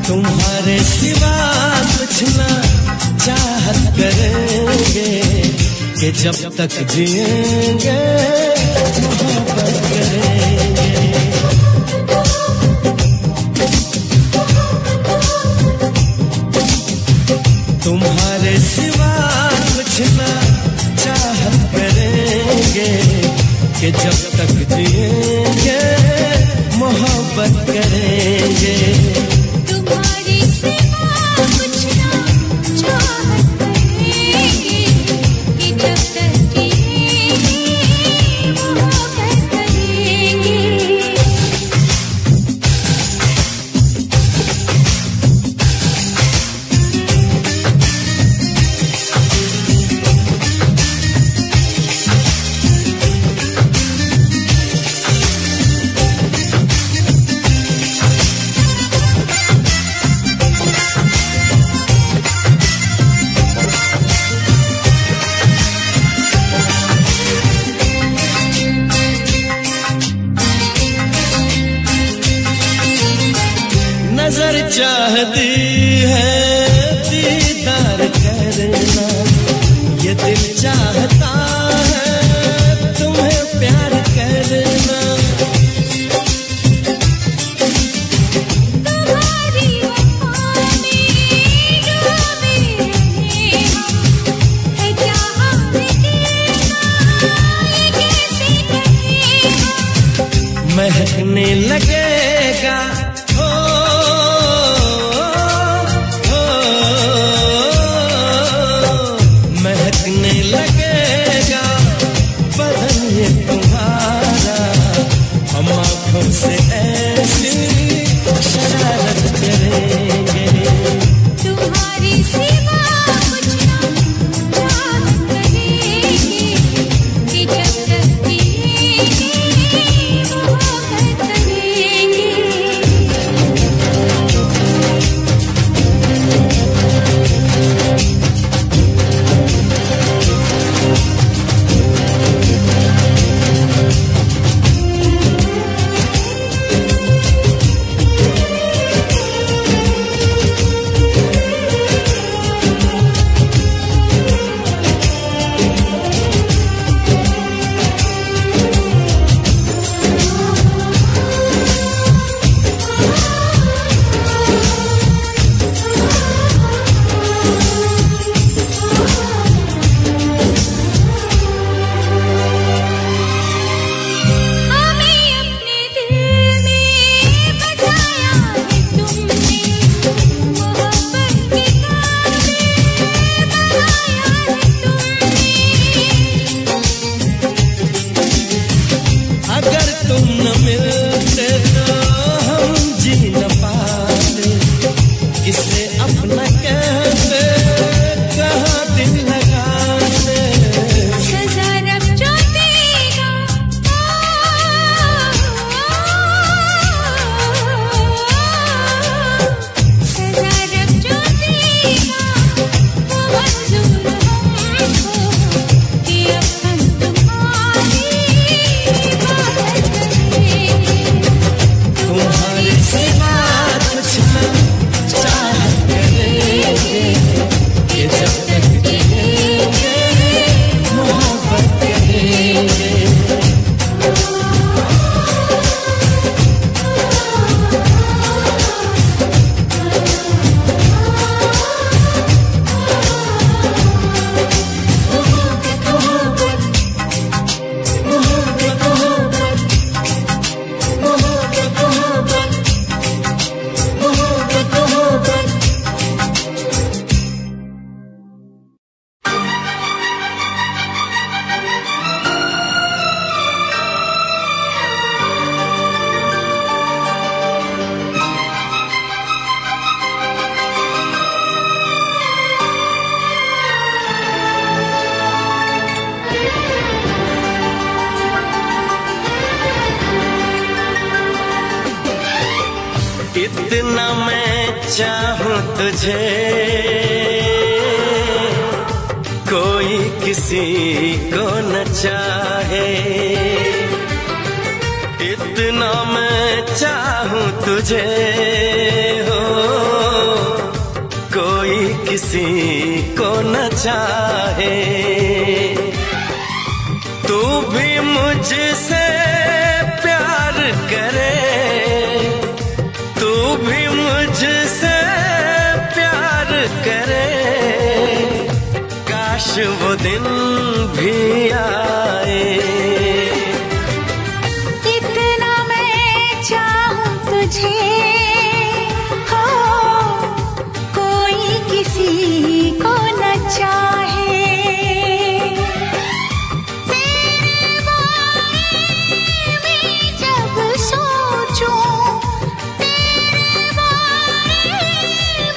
तुम्हारे सिवा कुछ ना चाहत करेंगे कि जब तक जिएंगे मोहब्बत करेंगे। तुम्हारे सिवा कुछ ना चाहत करेंगे कि जब तक जिएंगे मोहब्बत करेंगे। तुम्हारे सिवा कुछ ना चाहत करेंगे कि जब तक जिएंगे मोहब्बत करेंगे। नजर चाहती है दीदार करना, ये दिल चाहता है तुम्हें प्यार करना। तुम्हारी वफा में डूबे रहे हम, है क्या हमें देना ये कैसे कहे हम। महकने लगेगा महकने लगेगा बदन ये तुम्हारा, हम आँखों से ऐसी शरारत करेंगे। तुम्हारी सिवा कुछ ना चाहत करेंगे कि जब तक जिएंगे मोहब्बत करेंगे। इतना मैं चाहूं तुझे कोई किसी को न चाहे, इतना मैं चाहूं तुझे हो किसी को न चाहे। तू भी मुझसे प्यार करे, तू भी मुझसे प्यार करे, काश वो दिन भी आए। इतना मैं चाहूं तुझे, हो कोई किसी को न चाहे। तेरे बारे में जब सोचूं, तेरे बारे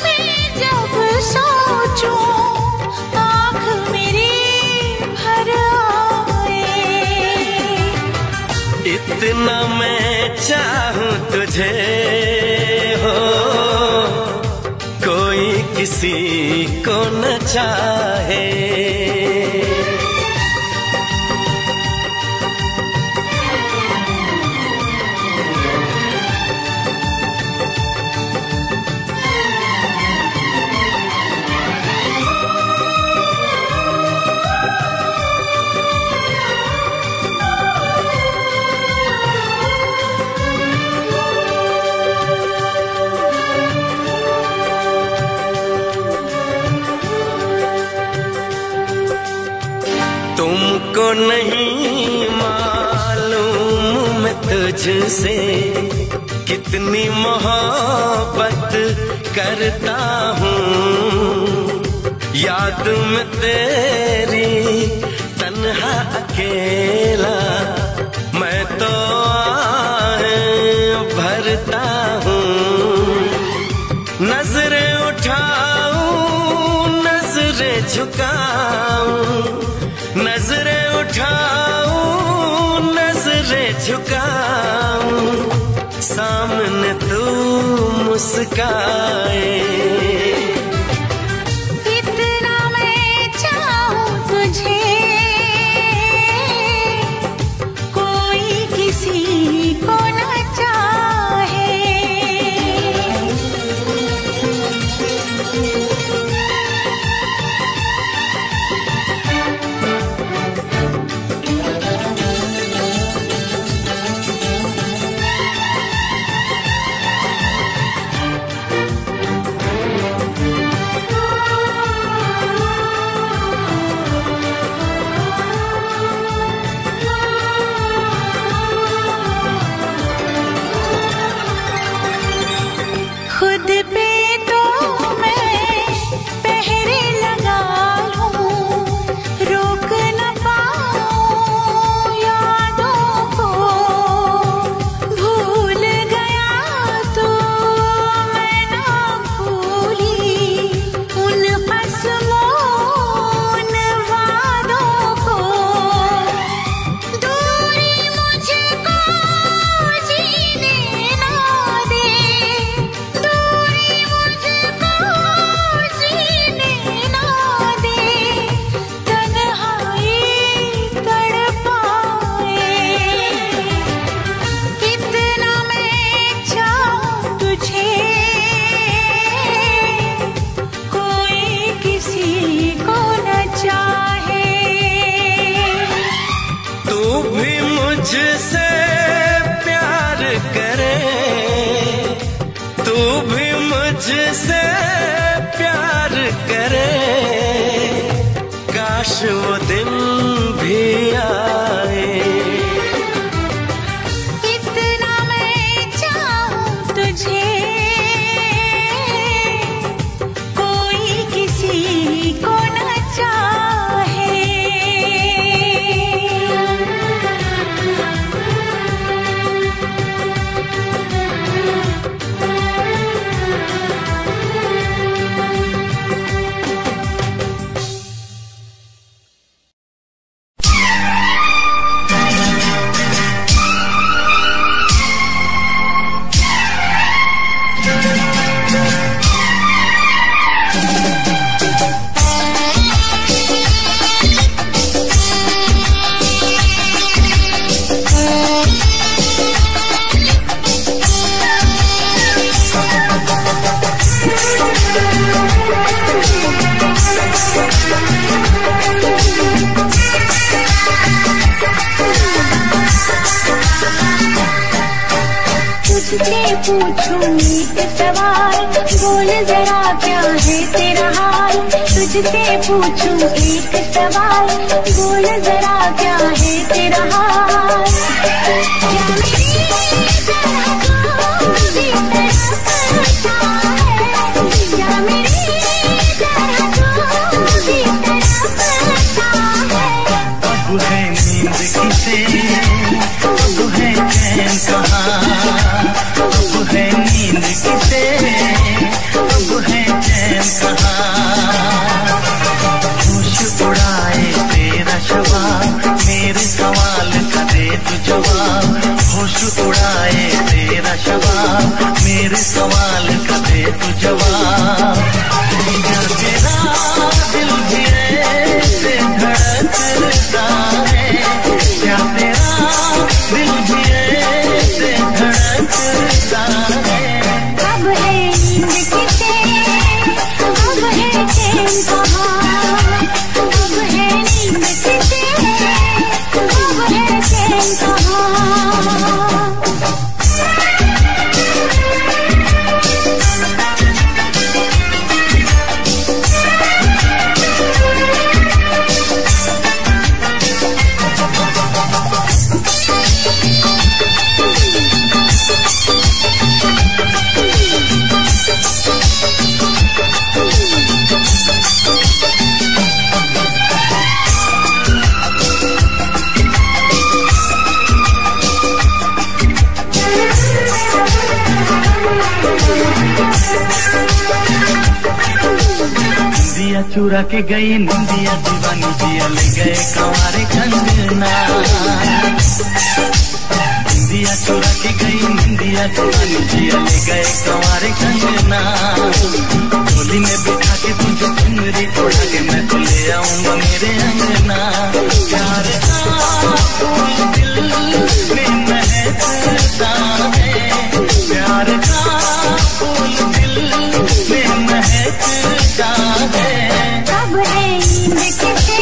में जब सोचूं, आँख मेरी भर आए। इतना मैं चाहूं तुझे, हो कोई किसी को न चाहे। तुमको नहीं मालूम मैं तुझसे कितनी मोहब्बत करता हूँ। याद में तेरी तन्हा अकेला मैं तो आहें भरता हूँ। नजरें उठाऊं नजरें झुकाऊं, नजरें उठाऊं नजरें झुकाऊं, सामने तू मुस्काए। इतना मैं चाहूं तुझे, कोई किसी को न चाहे। खुद पे तो मैं पहरे लगा लूं, रोक न पाऊं यादों को। भूल गया तो मैं ना भूली उन कसमों उन वादों को। दूरी मुझको जीने ना दे, दूरी मुझको जीने ना दे, तन्हाई तड़पाए। इतना मैं चाहूं तुझे, कोई किसी को न चाहे। तू भी मुझसे प्यार करे, तू भी मुझसे प्यार करे, काश वो दिन भी आए। इतना मैं चाहूं तुझे, कोई किसी को न चाहे। पूछूं एक सवाल, बोल जरा क्या है तेरा हाल। तुझसे पूछूं एक सवाल, बोल जरा क्या है तेरा हाल। क्या मेरी तरह तू भी तड़पता है, क्या मेरी तरह तू भी तड़पता है। अब है नींद किसे, अब है चैन कहाँ, अब है नींद किसे, अब है चैन कहाँ। होश उड़ाए तेरा शवाब, मेरे सवाल का दे तू जवाब। होश उड़ाए तेरा शवाब, मेरे सवाल का दे तू जवाब। क्या तेरा दिल भी ऐसे धड़कता है, क्या तेरा दिल भी ऐसे धड़कता है। अब है नींद किसे, अब है चैन कहाँ, अब है नींद किसे, अब है चैन कहाँ। निंदिया चुरा के गई निंदिया दीवानी जिया ले गए कंवारे कंगना। निंदिया चुरा के गई निंदिया दीवानी जिया ले गए कंवारे कंगना। डोली में बिठा के तुझे चुनरी उड़ा के मैं तो ले आऊंगा मेरे अंगना। प्यार का फूल दिल में महकता है, प्यार का फूल दिल में महकता है। अब है नींद किसे,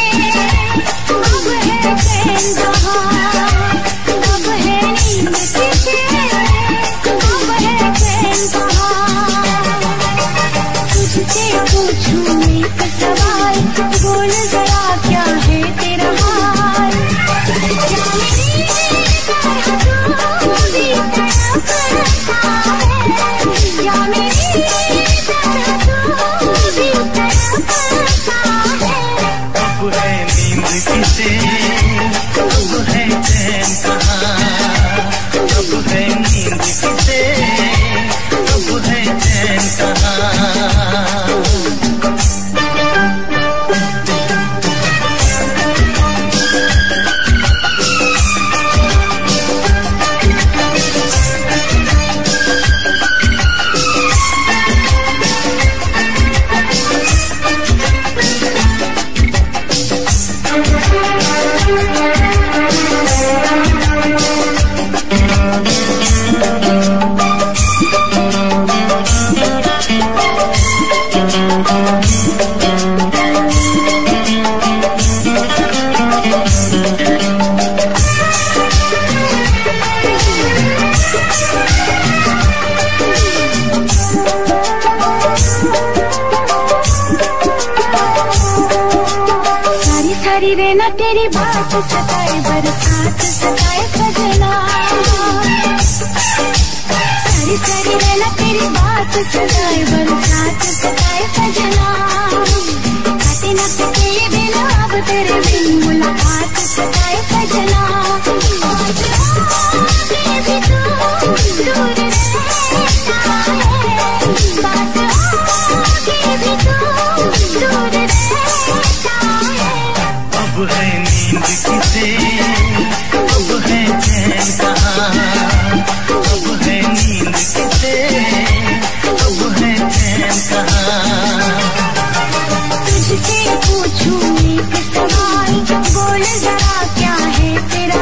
अब है चैन कहाँ, अब है नींद किसे, अब है चैन कहाँ। तुझसे पूछूं एक सवाल, बोल जरा क्या है तेरा हाल। क्या मेरी तरह तू भी तड़पता है, क्या मेरी तरह तू भी तड़पता है। अब है नींद किसे, अब है चैन कहाँ, अब है नींद किसे, अब है चैन कहाँ। सारी रहना तेरी बात सताए, बरसात सताए सजना। सारी सारी रहना तेरी बात सताए, बरसात सताए सजना। काटे न सके ये दिन अब तेरे बिन, मुलाकात सताए सजना। आगे भी तू दूर रहता है, बात आगे भी तू दूर रहता है। अब है नींद किसे, अब है चैन कहाँ, अब है नींद किसे, अब है चैन कहाँ। तुझसे पूछूं एक सवाल, बोल जरा क्या है तेरा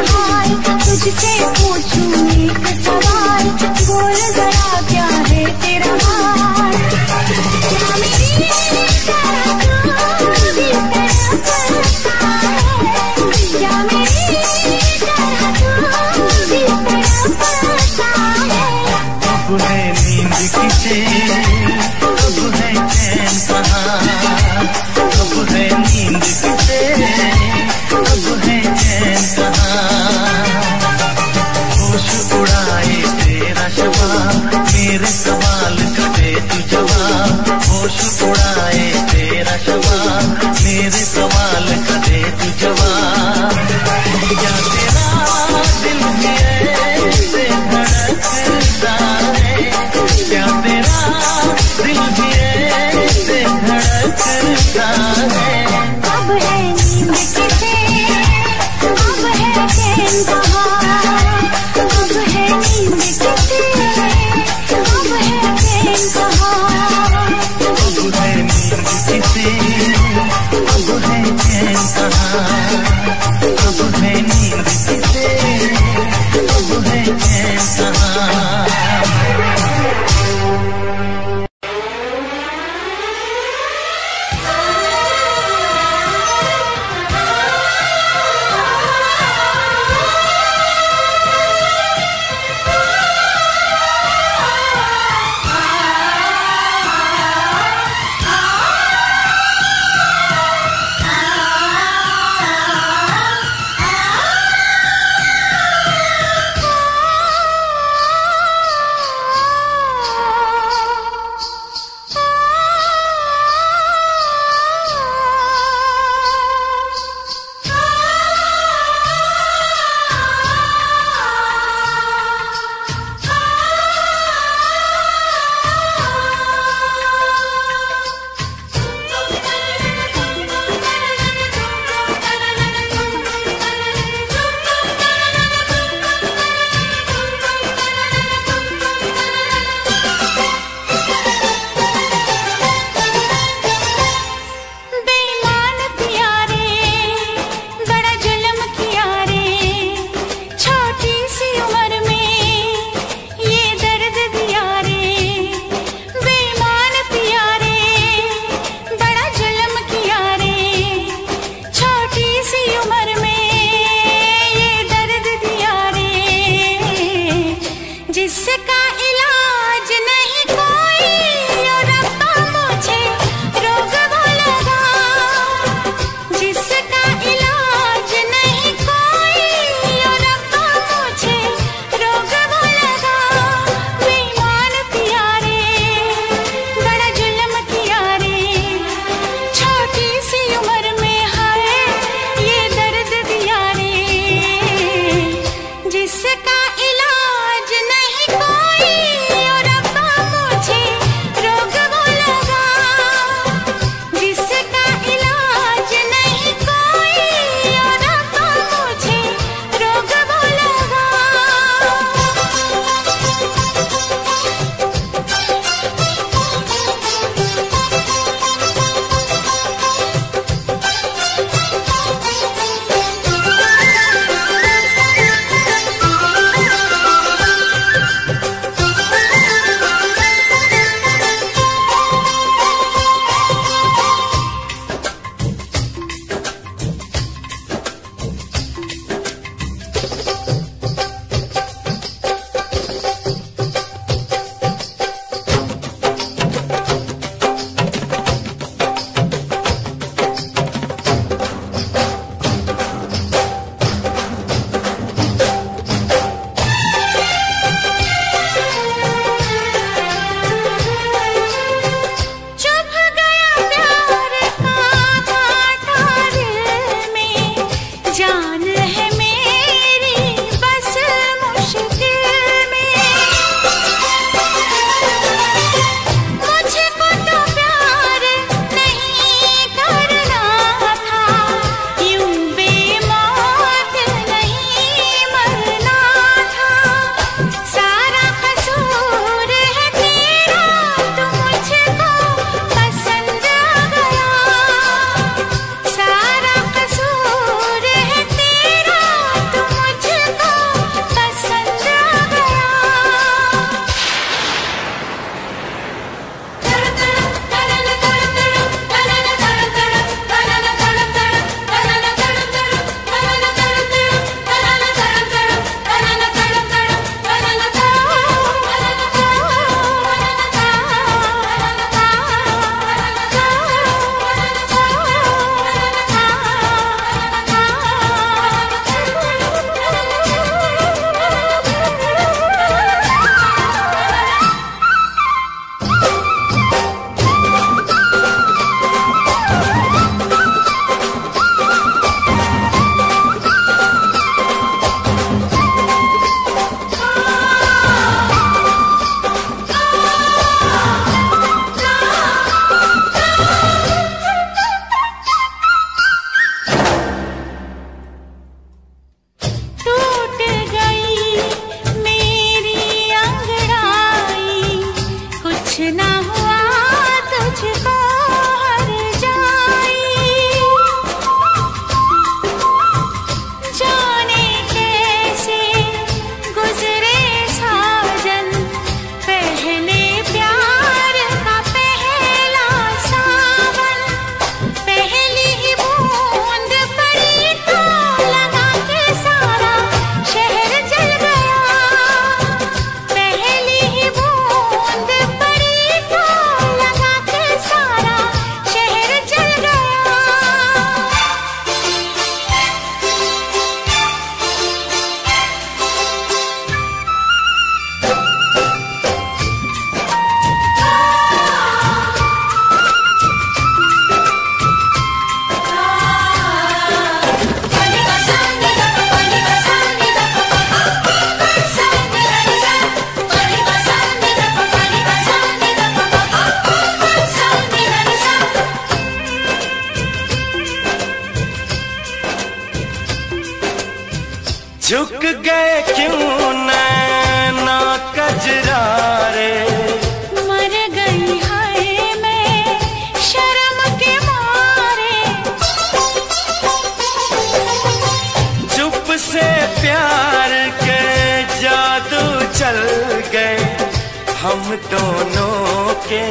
हम दोनों के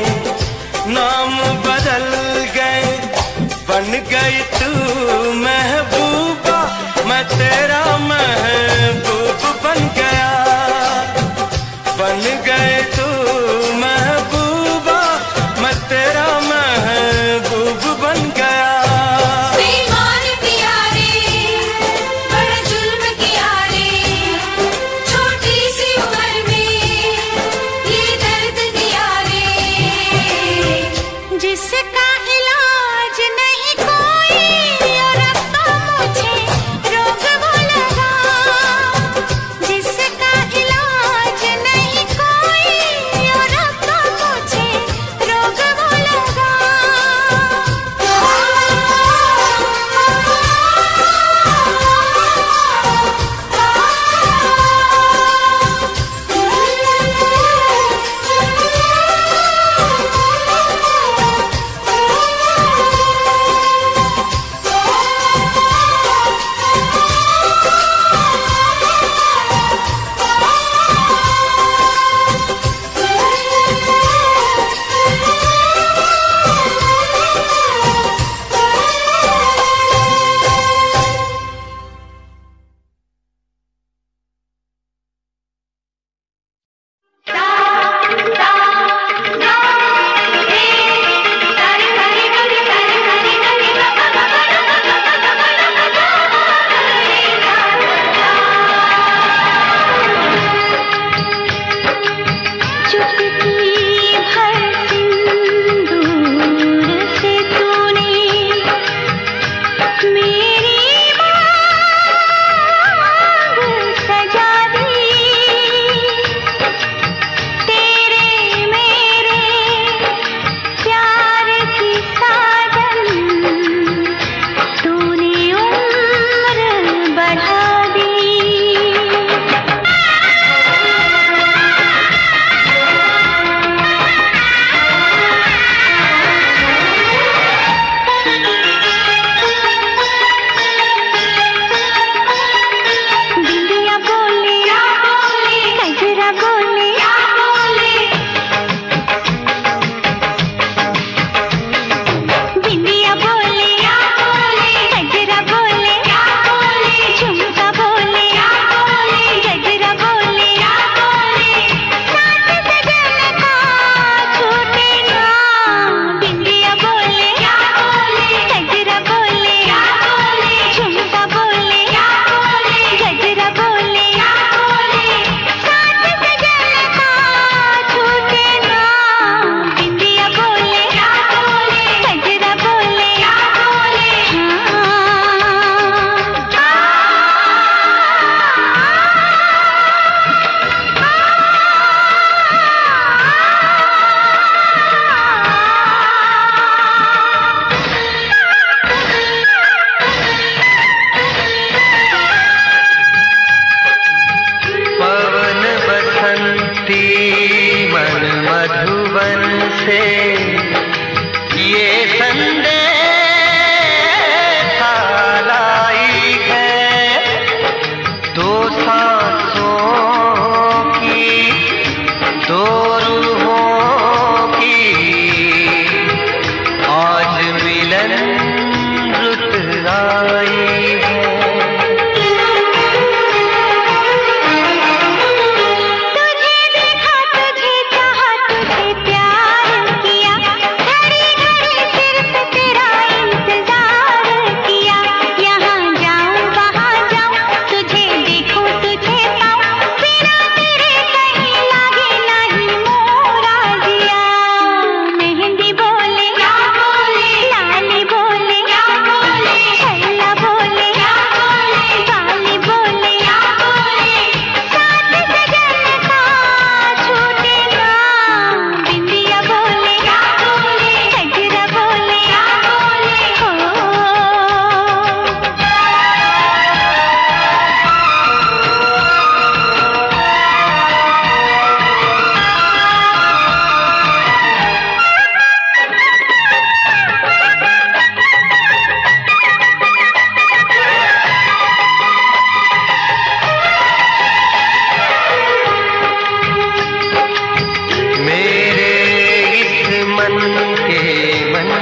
नाम बदल गए, बन गई तू महबूबा, मैं तेरा महबूब बन गया। बन गए तू महबूबा, मैं तेरा महबूब बन गया। बेईमान पिया रे, बड़ा जुल्म किया रे, छोटी सी उम्र में ये दर्द दिया रे। जिसका इलाज नहीं कोई और रब्बा मुझे रोग वो लगा, जिसका इलाज नहीं कोई और रब्बा मुझे रोग वो लगा।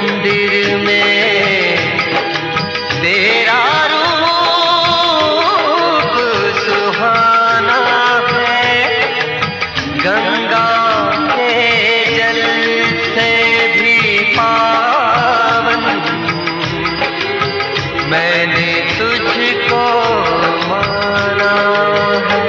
मंदिर में तेरा रूप सुहाना है, गंगा के जल से भी पावन मैंने तुझको माना है।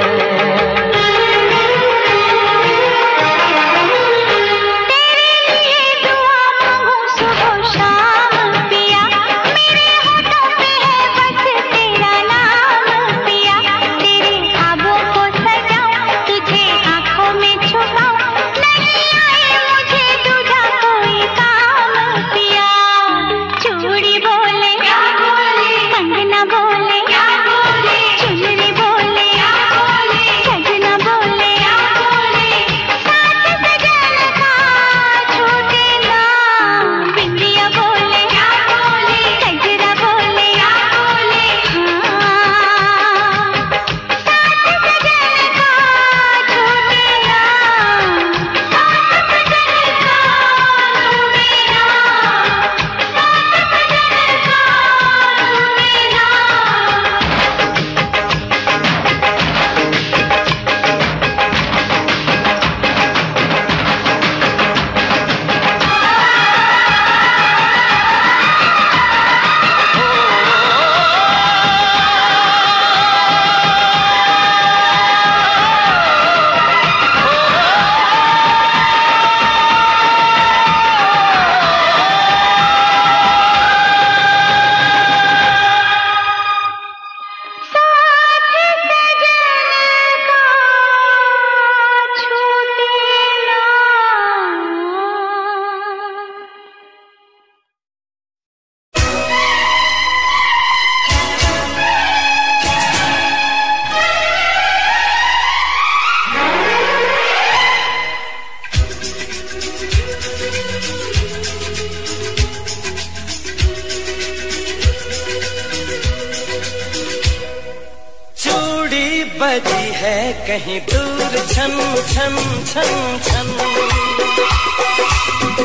बजी है कहीं दूर छन छन छन छन,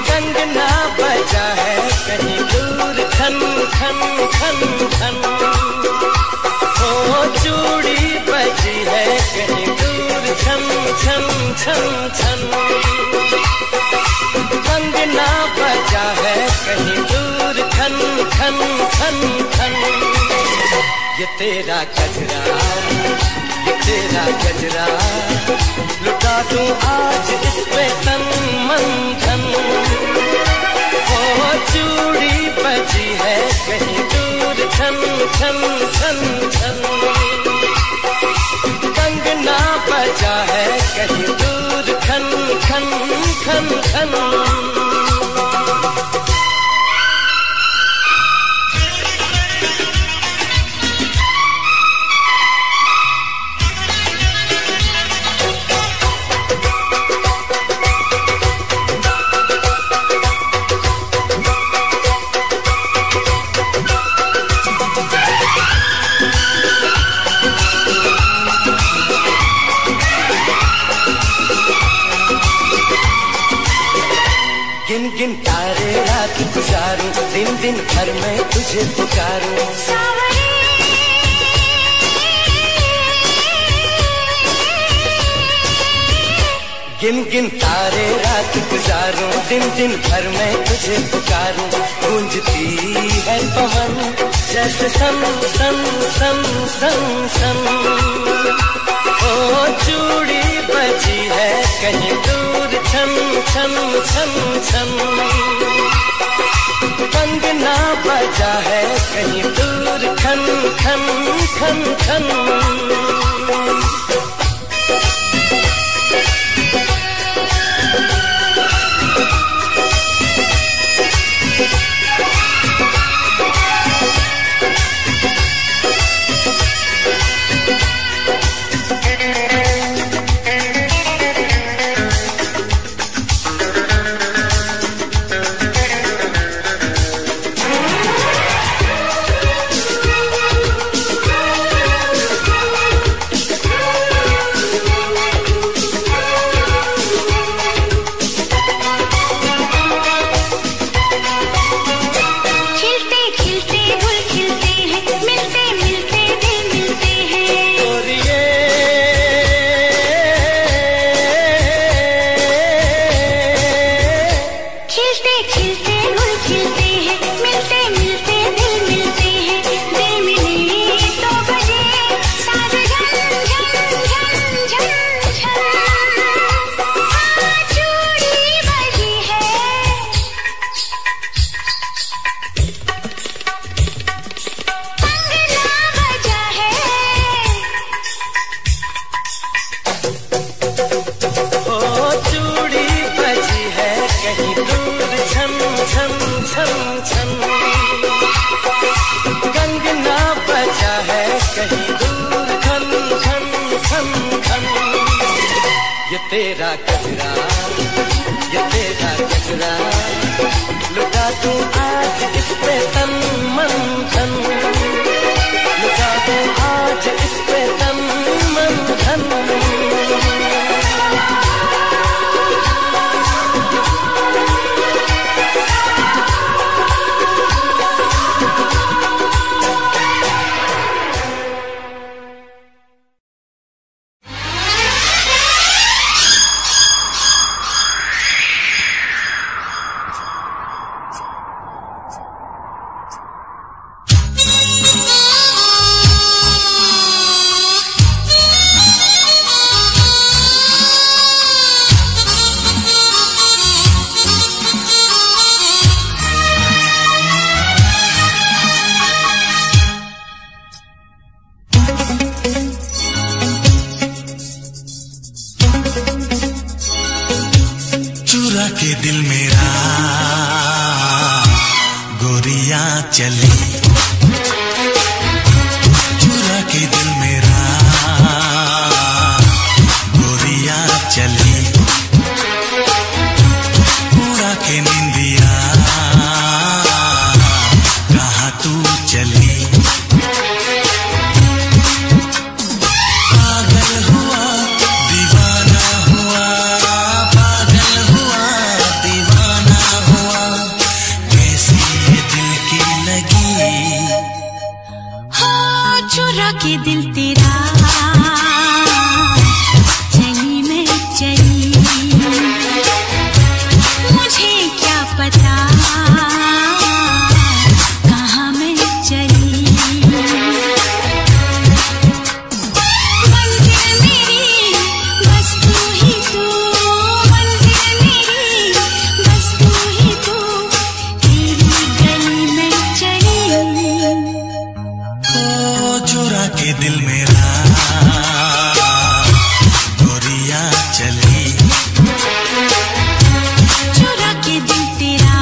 कंगना बजा है कहीं दूर खन खन खन खन, हो चूड़ी बजी है कहीं दूर छन छन छन छन, कंगना बजा है कहीं दूर खन खन खन खन। ये तेरा गजरा, ये तेरा गजरा, लुटा दूं आज इस पे तन मन धन, हो चूड़ी बजी है कहीं दूर छन छन छन छन, कंगना बजा है कहीं दूर खन खन खन खन। गिन गिन तारे रात गुजारूं, दिन दिन भर मैं तुझे पुकारूं, गिन गिन तारे रात गुजारूं, दिन दिन भर मैं तुझे पुकारूं, गूंजती है पवन जैसे सन सन सन सन सन, ओ चूड़ी बजी है कहीं दूर छन छन छन छन, कंगना बजा है कहीं दूर खन खन खन खन। खिलते गुल खिलते हैं, मिलते मिलते दिल मिलते हैं, दिल मिले तो बजे साज झन झन झन झन झन। हाँ चूड़ी बजी है, कंगना बजा है, ओ चूड़ी बजी है कहीं दूर छन छन छन छन, कंगना बजा है कहीं दूर खन खन खन खन। ये तेरा गजरा, ये तेरा गजरा, लुटा दूं आज इस पे तन मन धन, लुटा दूं आज इस पे तन मन धन। चुरा के दिल मेरा गोरिया चली, चुरा के दिल मेरा गोरिया चली, उड़ा के निंदिया कहाँ तू चली। पागल हुआ दीवाना हुआ, पागल हुआ दीवाना हुआ, कैसी ये दिल की लगी। हो चुरा के दिल तेरा चली मैं चली, मुझे क्या पता कहाँ मैं चली। मंजिल मेरी बस तू ही तू, मंजिल मेरी बस तू ही तू, तेरी गली में चली। ओ चुरा के दिल मेरा गोरिया चली, चुरा के दिल तेरा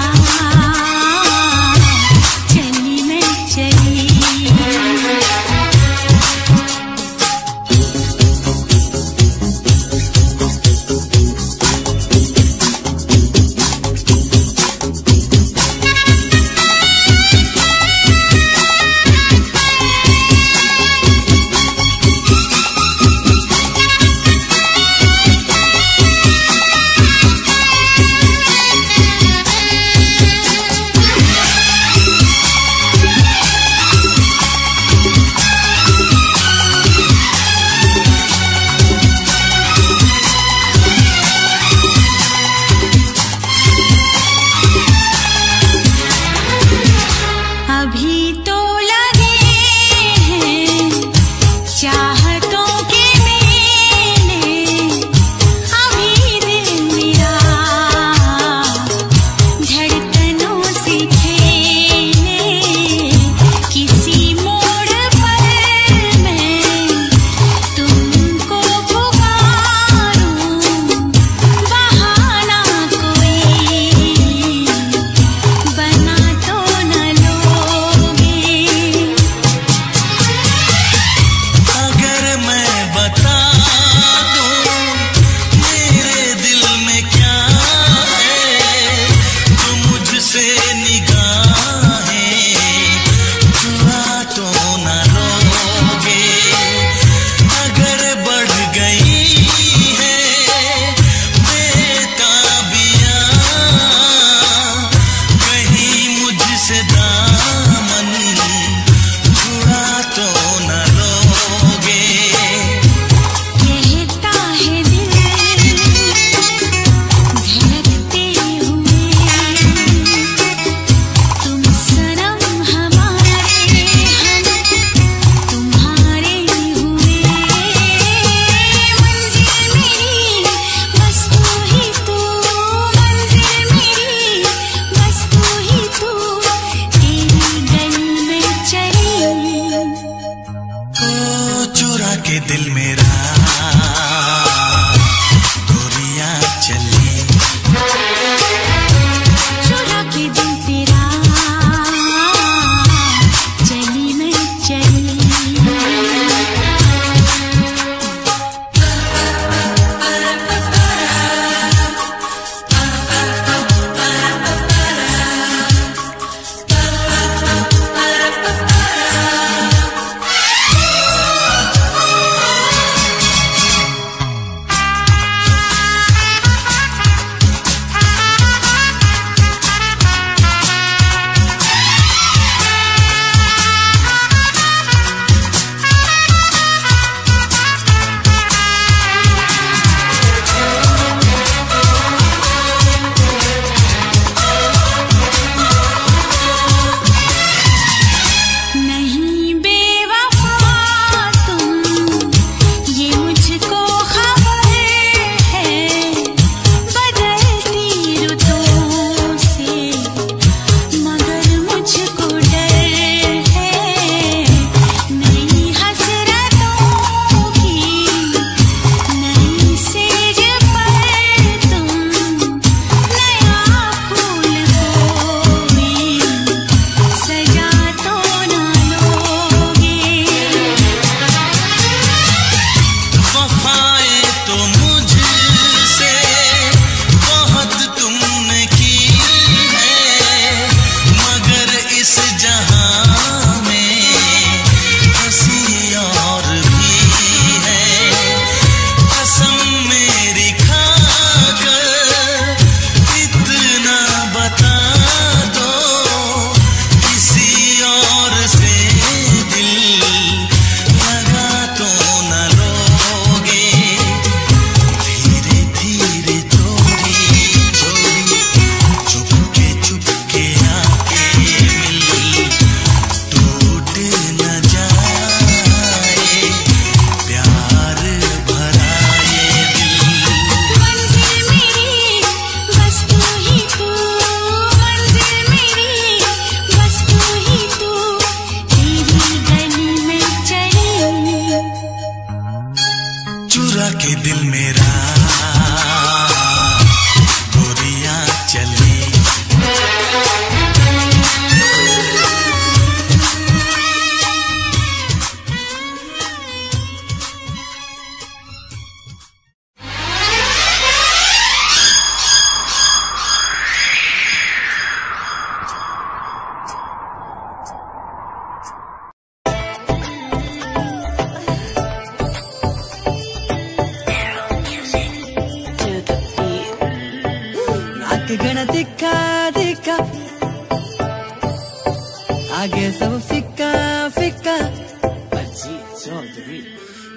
आगे सब फिक्का फिक्का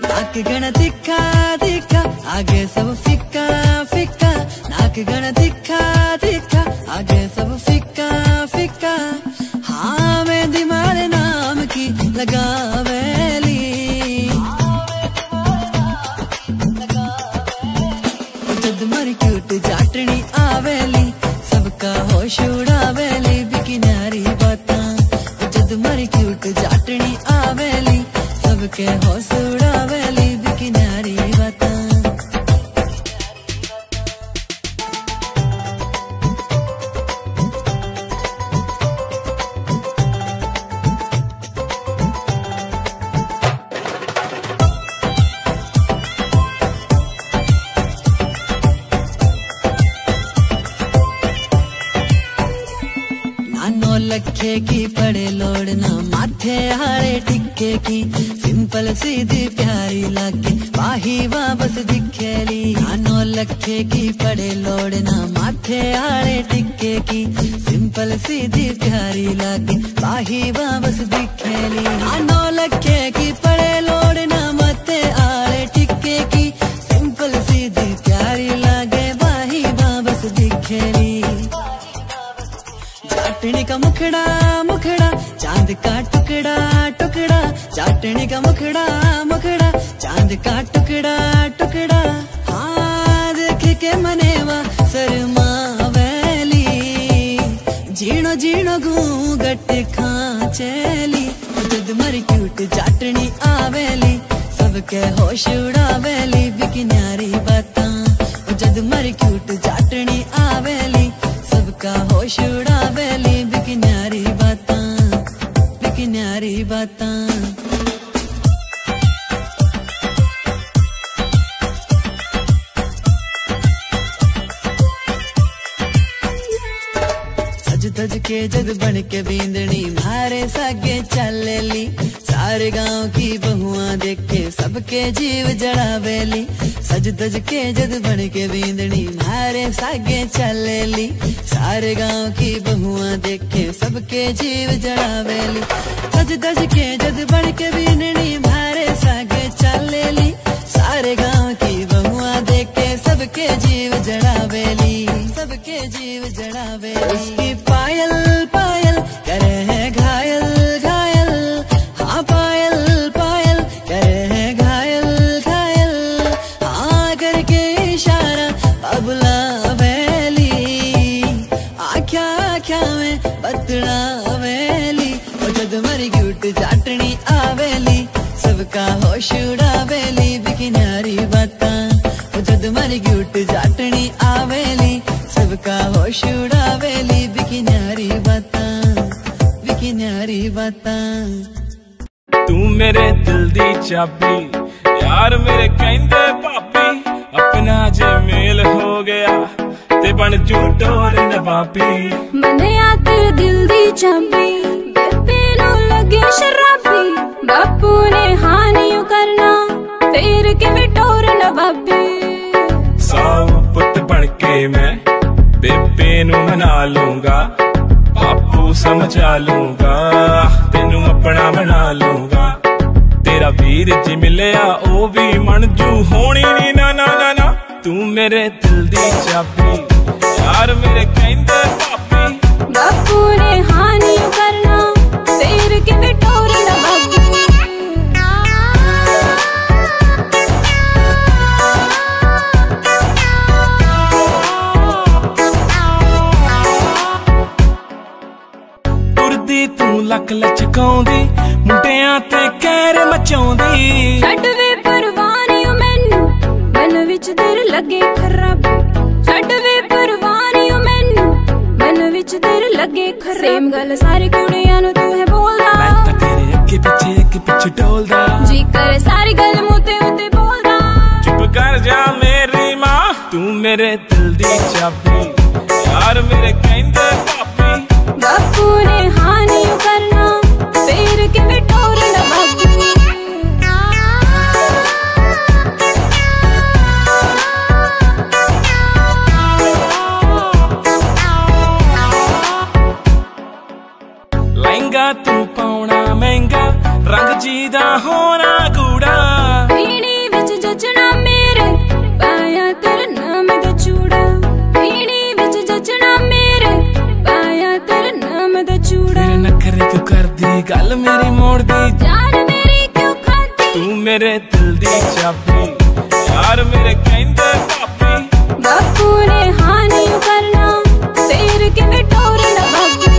नाक गण दिखा दिखा आगे सब फिक्का फिक्का नाक गण दिखा दिखा आगे सब फिक्का फिक्का हाँ मैं दिमाग नाम की लगावेली जद मर क्यूट जाटनी आवेली सबका होश उड़ावेली बिकी न्यारी बातां जद मर क्यूट जाटनी आवेली सबके होश उड़ावेली बिकी न्यारी बातां लखे की पड़े लोड़ना माथे हारे टिक्के की सिंपल सीधी प्यारी लागे बाही वापस दिखेली नानो लखे की पड़े लोड़ना माथे हारे टिक्के की सिंपल सीधी प्यारी लागे बाही वापस दिखेली नानो लखे की पड़े लोड़ना माथे हारे टिक्के की सिंपल सीधी प्यारी लागे बाही वापस दिखेली चाटनी का मुखड़ा मुखड़ा चांद का टुकड़ा टुकड़ा चाटनी का मुखड़ा मुखड़ा चांद का टुकड़ा टुकड़ा हाँ देख के मनेवा शर्मावेली जीणो जीणो घूंघट खांचेली जद मर क्यूट चाटनी आवेली सबके होश उड़ावेली बिकी न्यारी बातां जद मर क्यूट चाटनी आवेली सबका होश उड़ावेली बिकी न्यारी बातां बिकी न्यारी बातां सज धज के जद बन के बींदनी मारे सागे चलेली सारे गांव की बहुआं देखे सबके जीव जड़ावेली सज धज के जद बन के बींदनी मारे सागे चलेली सारे गांव की बहुआं देखे सबके जीव जड़ावेली सज धज के जद बन के बींदनी मारे सागे चलेली सारे गांव की बहुआं देखे सबके जीव जड़ावेली सबके जीव जड़ावेली उसकी पायल पायल करे है घायल घायल हाँ पायल पायल करे है घायल घायल हाँ करके इशारा बाबुला वेली आख्या आख्या में बतड़ा वेली जद मरी क्यूट चाटनी आवेली सबका होश उड़ावेली बिकी न्यारी बातां जद मरी क्यूट चाटनी आवेली सबका होश उड़ावेली बिकी न्यारी बातां बिकी न्यारी बातां तू मेरे दिल दी चाबी यार मेरे कहंदे भाभी अपना जे मेल हो गया ते बन जू डोर नवाबी मनिया तेरे दिल दी चाबी बेबे नु लगे शराबी बापू ने हानि करना तेरे के टोर नवाबी साऊ पुत बन के मैं बेबे नु मना लूंगा बापू समझा लूंगा तेनू अपना बना लूंगा तेरा वीर जी मिलिया ओ भी मनजू होनी नी ना ना ना ना तू मेरे दिल दी चाबी यार मेरे कहंदे भाभी बापू ने हानि करना तेरे के टोर नवाबी तू लक लचकाउंदी मुंडियां ते कहर मचाउंदी छड्ड वे परवानी मैनू मन विच तेरे लगे खराबी छड्ड वे परवानी मैनू मन विच तेरे लगे खराबी सेम गल सारी कुड़ियां नू तू है बोलदा मैं तां तेरे अगे पिछे डोलदा जी करे सारी गल मुते उते बोलदा चुप कर जा मेरी मां तू मेरे दिल दी चाबी यार मेरे कहंदे भाभी बापू ने हानि करना तेरे के टोर नवाबी लाइन लहंगा तू पाउना महंगा रंग जी दा होना गूड़ा पीड़ी विच जचना मेरे पाया तेरे नाम दा चूड़ा पीड़ी विच जचना मेरे पाया तेरे नाम दा चूड़ा मेरे नखरे तू कर दी गल मेरी मोड़ दी जान मेरी क्यों खाती तू मेरे दिल दी चाबी यार मेरे कहंदे पापी बापू ने हाँ नहीं करना तेरे के टोरना बापू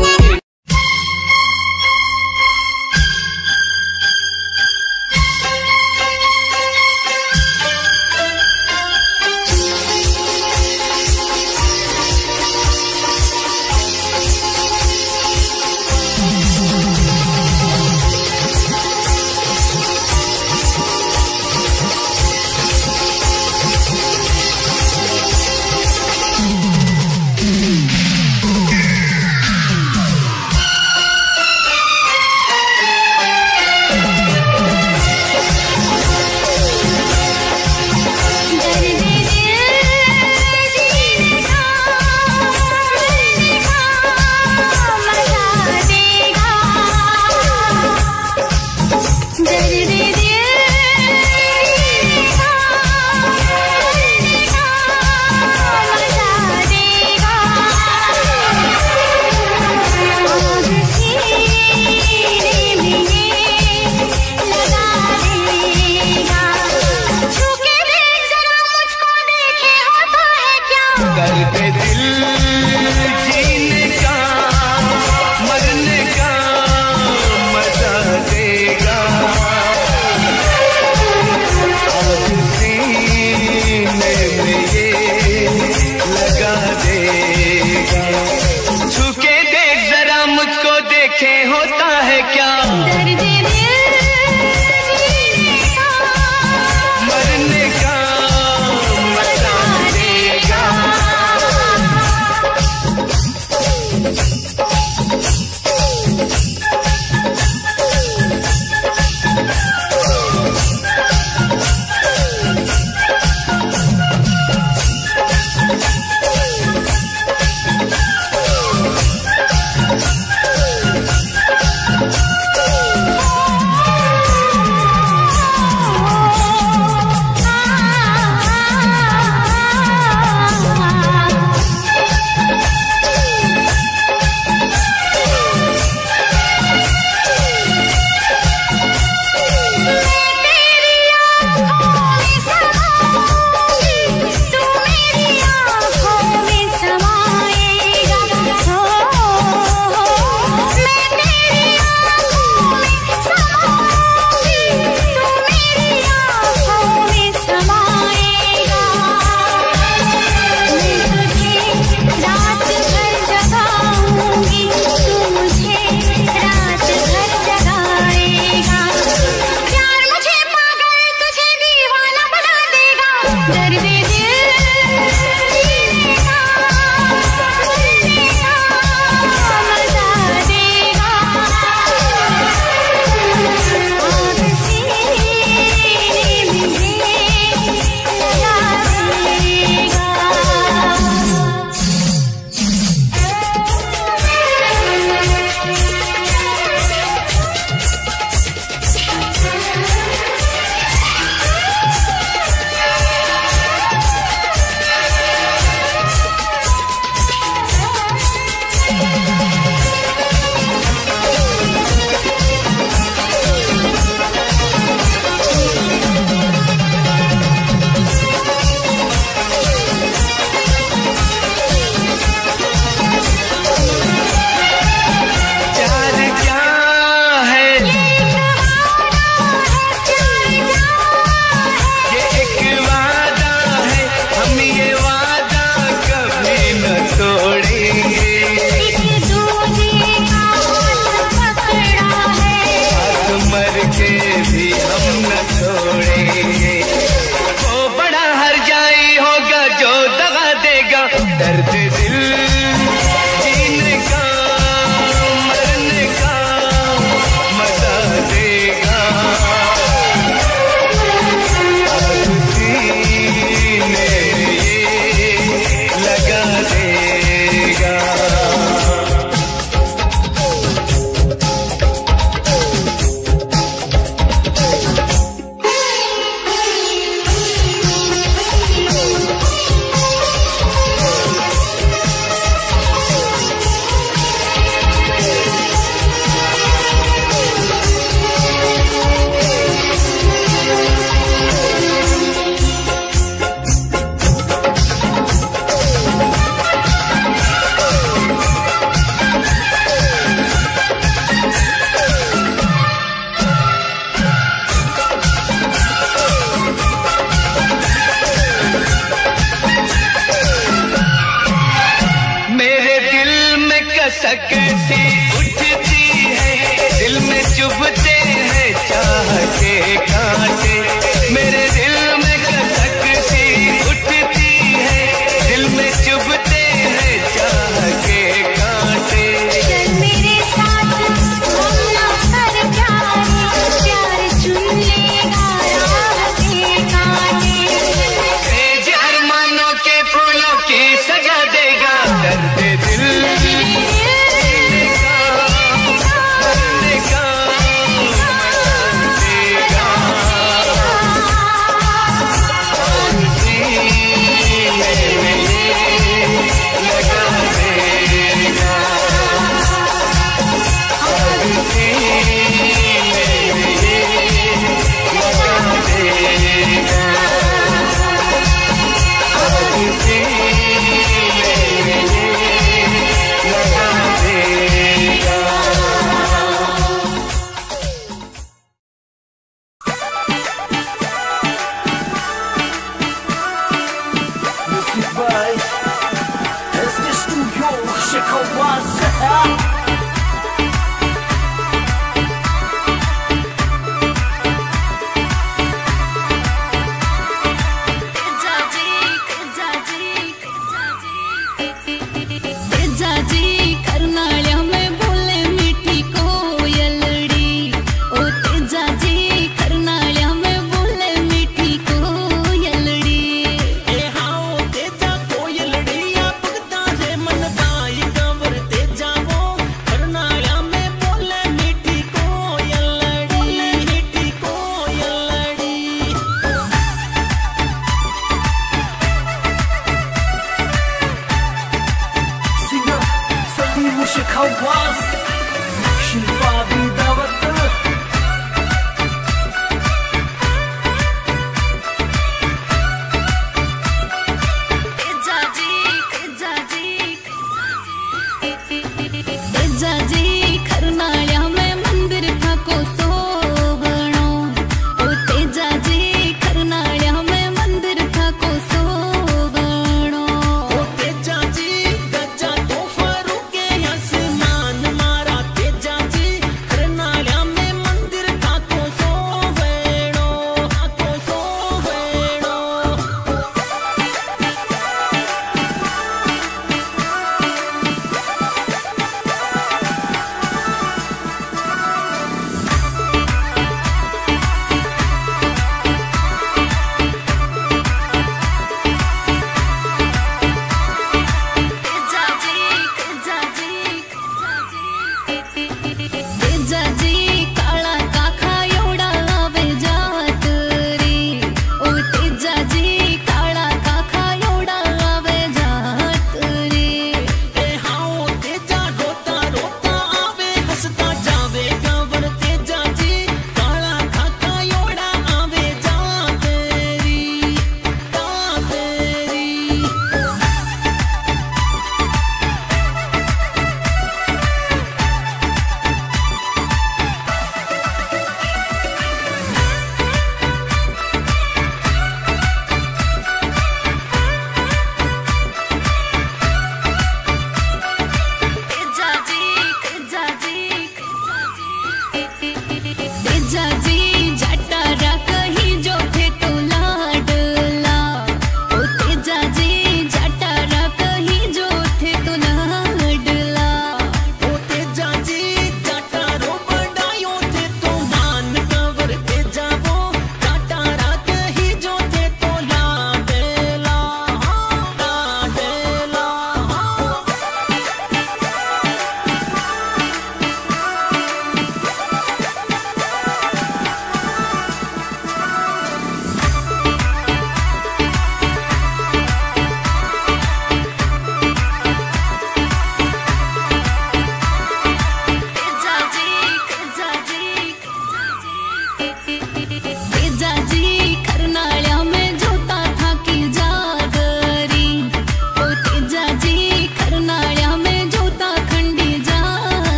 सी उठती है, दिल में चुभते हैं चाह के कांटे। मेरे दिल में कसक सी उठती है, दिल में चुभते हैं चाह के कांटे। चल मेरे साथ हमला कर प्यारे, प्यार चुन लेगा राह के कांटे। तेज अरमानों के फूलों की सजा देगा दर्द दिल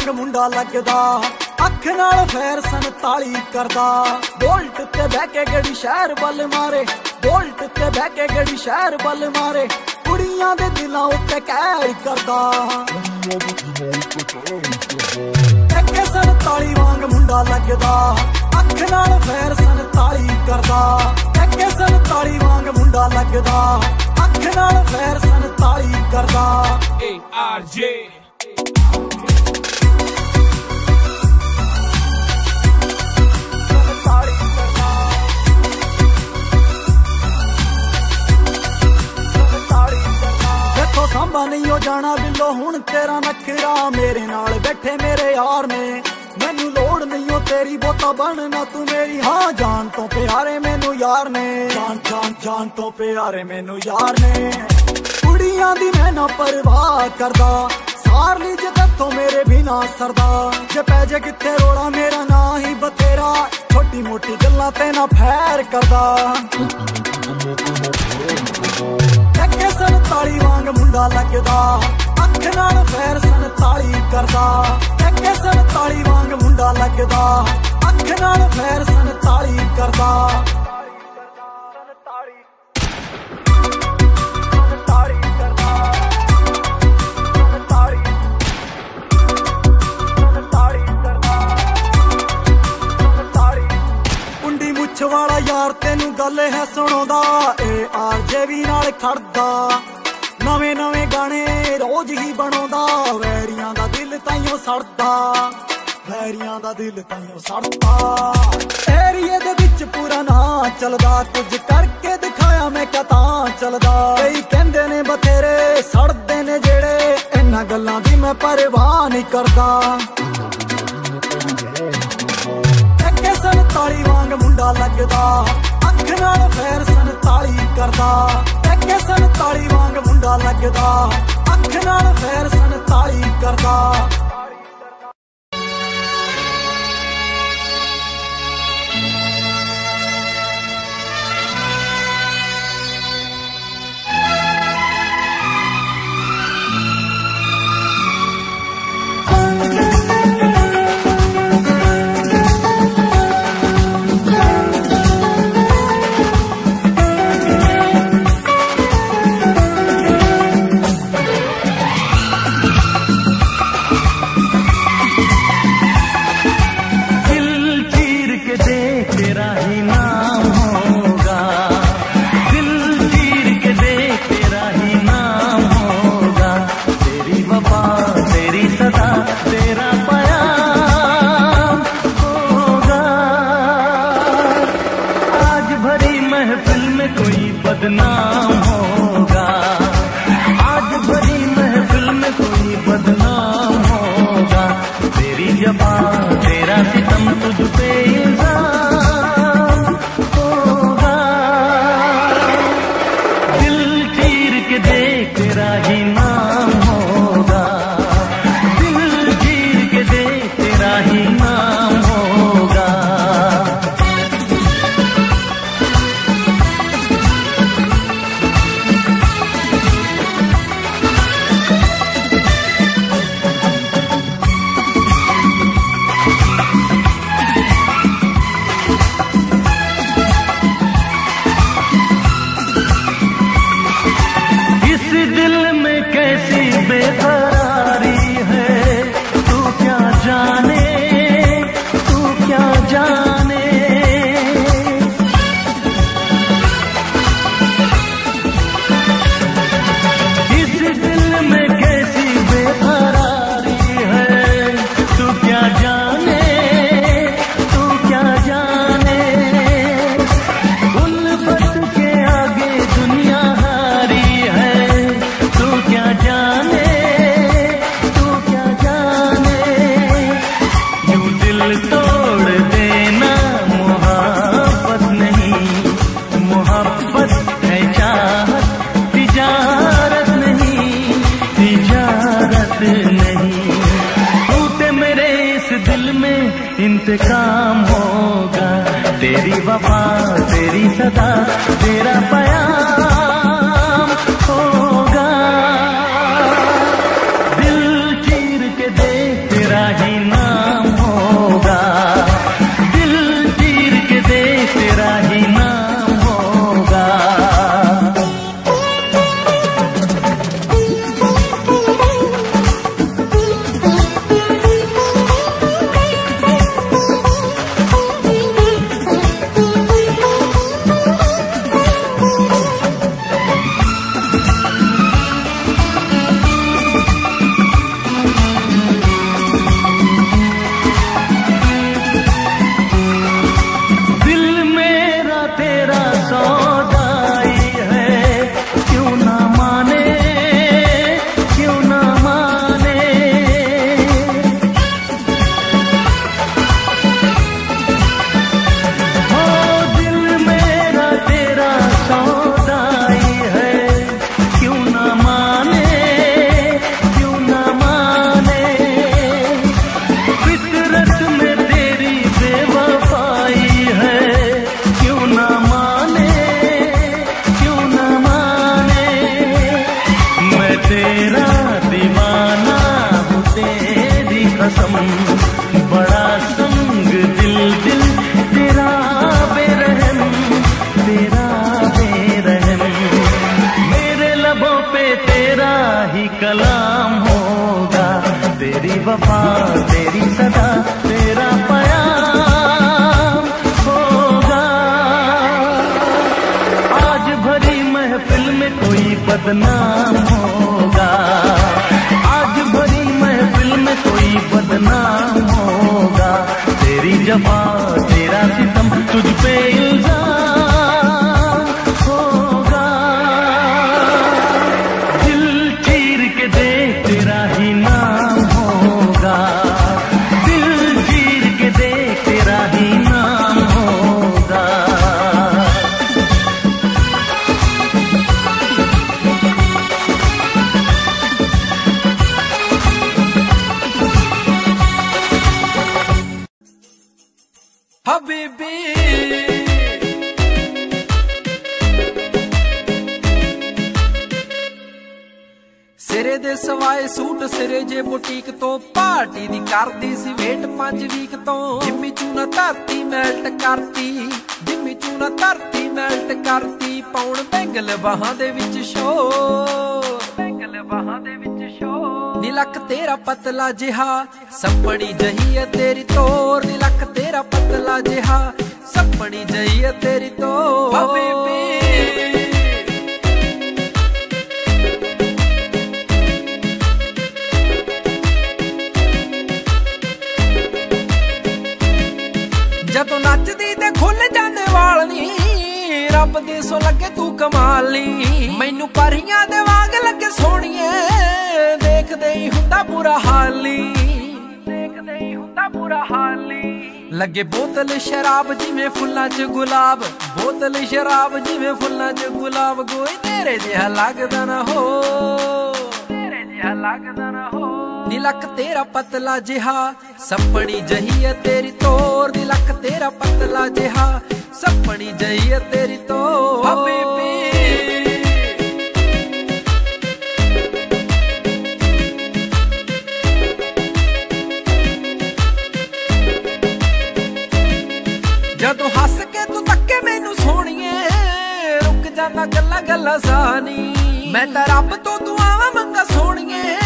वांग मुंडा लगदा, अख नाल फैर 47 करदा। बोल्ट ते बह के गड़ी शहर बल मारे, बोल्ट ते बह के गड़ी शहर बल मारे, कुड़ियां दे दिलां उत्ते कहर करदा। AK 47 वांग मुंडा लगदा, अख नाल फैर 47 करदा। AK 47 वांग मुंडा लगदा, अख नाल फैर 47 करदा। ARJ सांबा नहीं हो जाना बिल्लो हुण तेरा नखरा, मेरे नाल बैठे मेरे यार ने, मैनू लोड़ नहीं हो तेरी बोता बनना तू मेरी। हाँ जान तो प्यारे मैनू यार ने, जान जान जान तो प्यारे मैनू यार ने। कुड़ियां दी मैं ना परवाह करदा, सार ली जे तत्थों मेरे बिना सरदा। जे पैजे किथे रोड़ा मेरा ना ही बतेरा, छोटी मोटी गल्लां ते ना फैर करदा। AK 47 वांग मुंडा लगदा, अख नाल फैर 47 करदा। AK 47 वांग मुंडा लगदा, अख नाल फैर 47 करदा। कुंडी मुछ वाला यार तेनू गल है सुणोदा, ARJ भी नाल खड़दा। नवे नवे गाने रोज ही बनोदा, वैरियां दा दिल ताइयों सड़दा, वैरियां दा दिल ताइयों सड़दा। एरिए दे विच पूरा ना चलदा, कुछ करके दिखाया मैं क्या तां चलदा। कई कहंदे ने बथेरे सड़दे ने जेड़े, इन्हां गल्लां दी मैं परवाह नहीं करदा। AK 47 वांग मुंडा लगदा, अख नाल फैर 47 करदा। AK 47 वांग मुंडा लगदा, अख नाल फैर 47 करदा। बदनाम होगा, आज भरी महफिल में कोई बदनाम होगा। तेरी जफा तेरा सितम तुझ पे इल्जाम होगा। दिल चीर के देख तेरा ही नाम होगा, दिल चीर के देख तेरा ही नाम होगा। इंतकाम होगा, तेरी वफा तेरी सदा तेरा प्याम होगा। दिल चीर के देख तेरा ही सौदाई है, क्यों ना माने, क्यों ना माने। हो दिल मेरा तेरा सौदाई है, क्यों ना माने, क्यों ना माने। फितरत में तेरी बेवफाई है, क्यों ना माने, क्यों ना माने। मैं तेरा दीवाना हूँ तेरी कसम, बड़ा संग दिल दिल तेरा बेरहम, तेरा बेरहम। मेरे लबों पे तेरा ही कलाम होगा, तेरी वफा तेरी सदा तेरा पयाम होगा। आज भरी महफिल में कोई बदनाम होगा, आज भरी महफिल में कोई बदनाम होगा। तेरी जफा तेरा सितम तुझ पे इल्जाम होगा। दिल चीर के देख तेरा ही नाम होगा, दिल चीर के देख तेरा ही नाम होगा। हबीबी सिरे दे सवाए सूट सिरे जे बुटीक तो पार्टी दी करदी सी वेट 5 वीक तो। जिम्मी चूना धरती मैल्ट करती, जिम्मी चूना धरती मैल्ट करती। पाउण बैंगल बाहां दे विच शो, बैंगल बाहां दे विच शो। नी लक तेरा पतला जिहा सपनी जही है तेरी तोर। नी लक तेरा पतला जिहा सपनी जही है तेरी तोर। हबीबी ਜਦੋਂ ਨੱਚਦੀ ਤੇ ਖੁੱਲ ਜਾਂਦੇ ਵਾਲ ਨੀ, ਰੱਬ ਦੇ ਸੋ ਲੱਗੇ ਤੂੰ ਕਮਾਲ ਨੀ। ਮੈਨੂੰ ਪਰੀਆਂ ਦੇ ਵਾਂਗ ਲੱਗੇ ਸੋਹਣੀਏ, ਦੇਖਦੇ ਹੀ ਹੁੰਦਾ ਬੁਰਾ ਹਾਲ ਨੀ, ਦੇਖਦੇ ਹੀ ਹੁੰਦਾ ਬੁਰਾ ਹਾਲ ਨੀ। ਲੱਗੇ ਬੋਤਲ ਸ਼ਰਾਬ ਜਿਵੇਂ ਫੁੱਲਾਂ 'ਚ ਗੁਲਾਬ, ਬੋਤਲ ਸ਼ਰਾਬ ਜਿਵੇਂ ਫੁੱਲਾਂ 'ਚ ਗੁਲਾਬ। ਕੋਈ ਤੇਰੇ ਜਿਹਾ ਲੱਗਦਾ ਨਾ ਹੋ, ਤੇਰੇ ਜਿਹਾ ਲੱਗਦਾ ਨਾ ਹੋ। ਨੀ ਲੱਕ ਤੇਰਾ ਪਤਲਾ ਜਿਹਾ ਸਪਣੀ ਜਹੀ ਹੈ ਤੇਰੀ ਤੋਰ। ਨੀ ਲੱਕ ਤੇਰਾ ਪਤਲਾ ਜਿਹਾ ਸਪਣੀ ਜਹੀ ਹੈ ਤੇਰੀ ਤੋਰ। ਹਬੀਬੀ ਜਦੋਂ ਹੱਸ ਕੇ ਤੂੰ ਤੱਕੇ ਮੈਨੂੰ ਸੋਹਣੀਏ, ਰੁਕ ਜਾਂਦਾ ਗੱਲਾਂ ਗੱਲਾਂ ਸਾਨੀ। ਮੈਂ ਤਾਂ ਰੱਬ ਤੋਂ ਦੁਆਵਾਂ ਮੰਗਾ ਸੋਹਣੀਏ,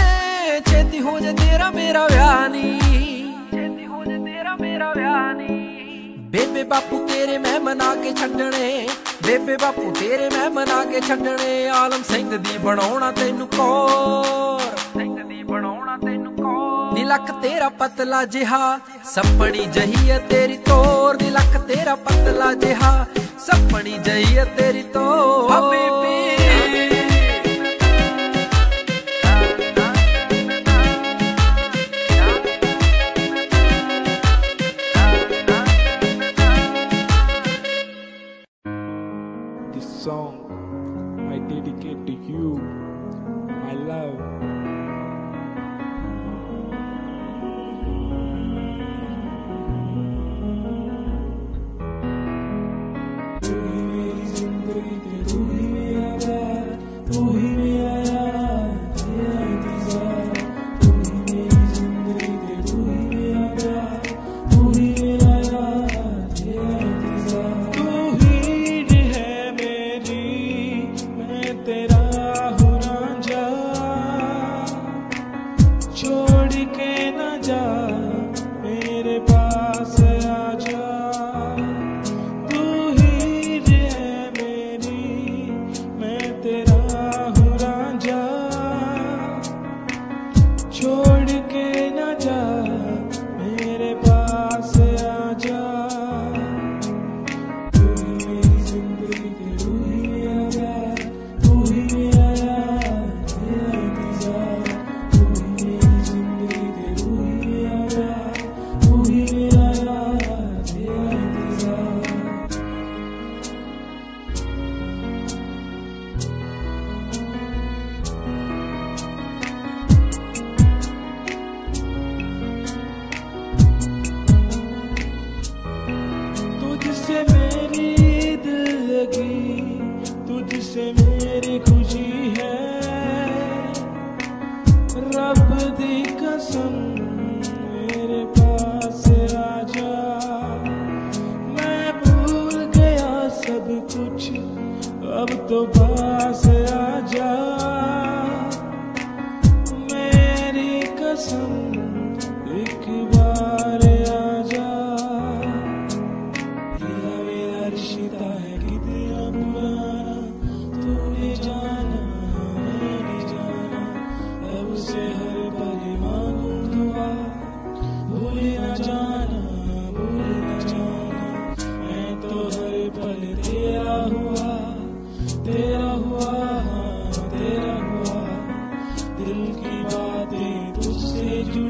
ਛੇਤੀ ਹੋ ਜਾ ਤੇਰਾ ਮੇਰਾ ਵਿਆਹ ਨੀ, ਛੇਤੀ ਹੋ ਜਾ ਤੇਰਾ ਮੇਰਾ ਵਿਆਹ ਨੀ। ਬੇਬੇ ਬਾਪੂ ਤੇਰੇ ਮੈਂ ਮਨਾ ਕੇ ਛੱਡਣੇ, ਬੇਬੇ ਬਾਪੂ ਤੇਰੇ ਮੈਂ ਮਨਾ ਕੇ ਛੱਡਣੇ। ਆਲਮ ਸਿੰਘ ਦੀ ਬਣਾਉਣਾ ਤੈਨੂੰ ਕੌਰ, ਸਿੰਘ ਦੀ ਬਣਾਉਣਾ ਤੈਨੂੰ ਕੌਰ। ਨੀ ਲੱਕ ਤੇਰਾ ਪਤਲਾ ਜਿਹਾ ਸਪਣੀ ਜਹੀ ਹੈ ਤੇਰੀ ਤੋਰ। ਨੀ ਲੱਕ ਤੇਰਾ ਪਤਲਾ ਜਿਹਾ ਸਪਣੀ ਜਹੀ ਹੈ ਤੇਰੀ ਤੋਰ। ਹਬੀਬੀ Song I dedicate to you, my love. तू ही मेरी जिंदगी के, तू ही मेरा प्यार, तू ही मेरा यार, तेरा इंतजार। तू ही मेरी जिंदगी के, तू ही मेरा प्यार, तू ही मेरा यार, तेरा इंतजार। तू ही है मेरी, मैं तेरा हूँ रांझा। छोड़ के न जा मेरे पास आजा। तू ही है मेरी, कुछ अब तो पास आ जा, मेरी कसम एक बार आ जा। तेरा मेरा रिश्ता है कितना पुराना, तू भी जाना मैं भी जाना, अब से हर पल मांगू दुआ, भूल न जाना भूल न जाना, मैं तो हर पल तेरा हुआ तेरा हुआ तेरा हुआ, दिल की बातें तुझसे जुड़ी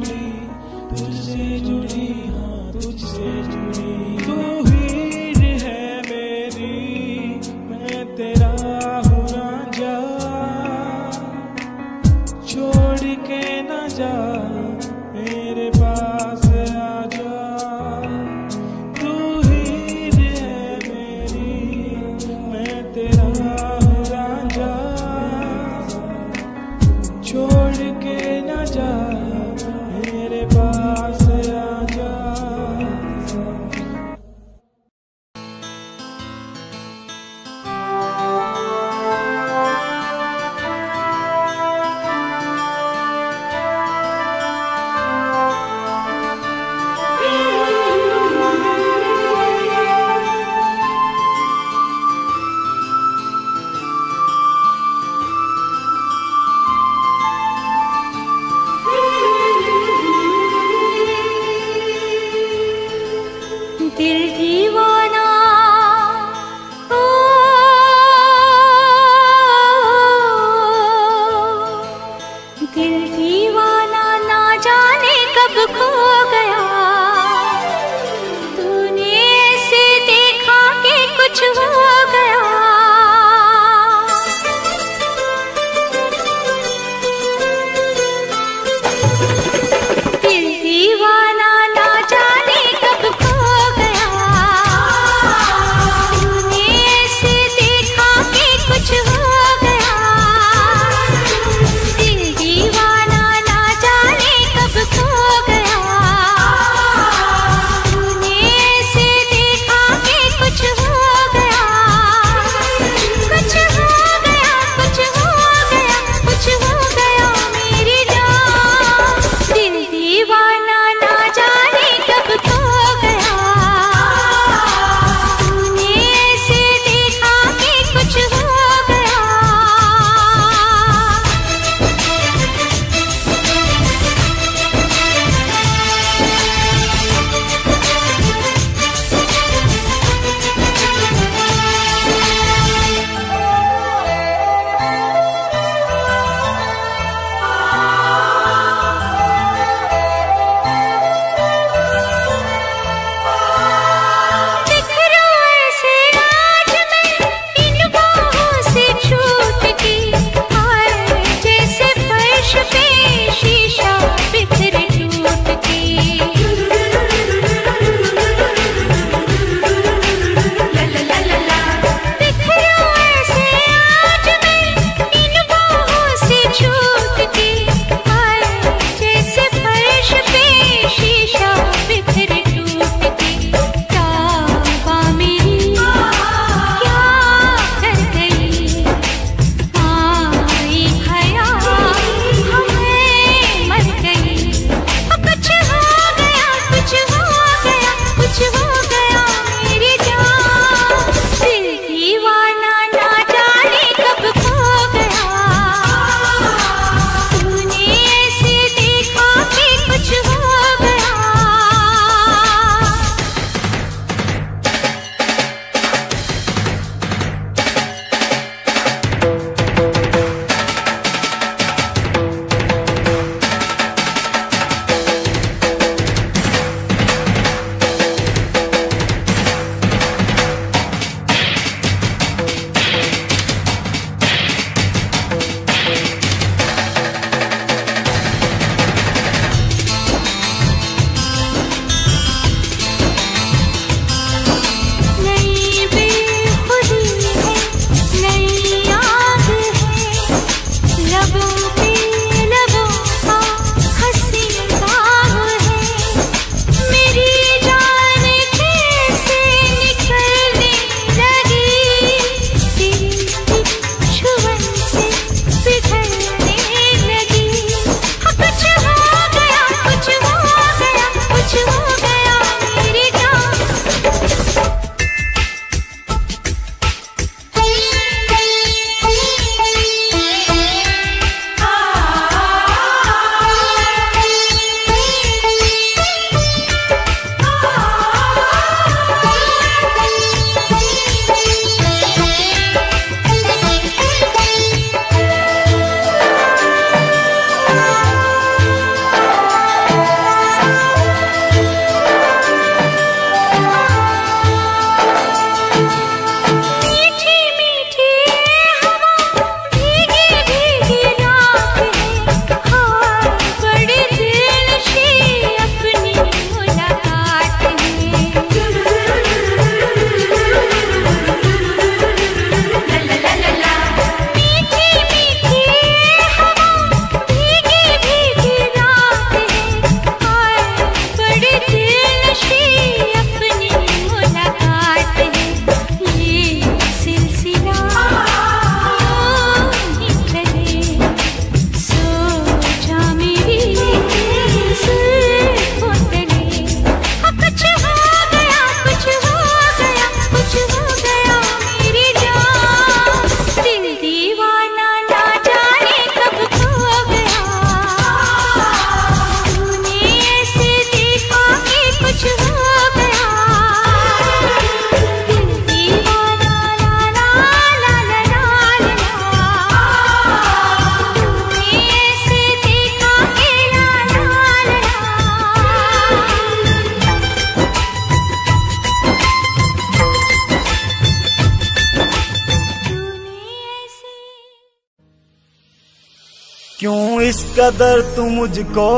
क्यों इस कदर तू मुझको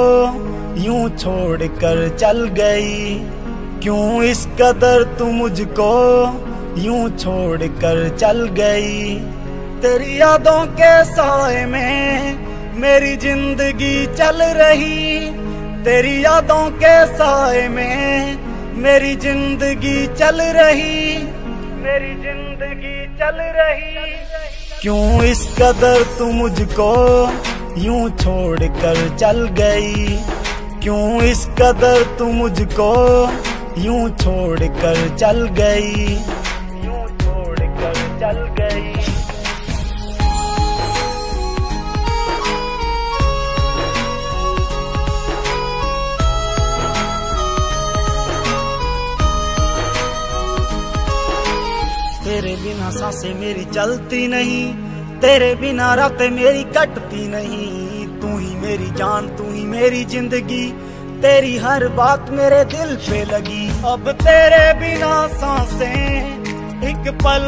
यूं छोड़ कर चल गई, क्यों इस कदर तू मुझको यूं छोड़ कर चल गई। तेरी यादों के साए में मेरी जिंदगी चल रही, तेरी यादों के साए में मेरी जिंदगी चल रही, मेरी जिंदगी चल रही। क्यों इस कदर तू मुझको यूं छोड़ कर चल गई, क्यों इस कदर तू मुझको यूं छोड़ कर चल गई, यूं छोड़ कर चल गई। तेरे बिना सांसें मेरी चलती नहीं, तेरे बिना रातें मेरी कटती नहीं। तू ही मेरी जान, तू ही मेरी जिंदगी, तेरी हर बात मेरे दिल पे लगी। अब तेरे बिना सांसें एक पल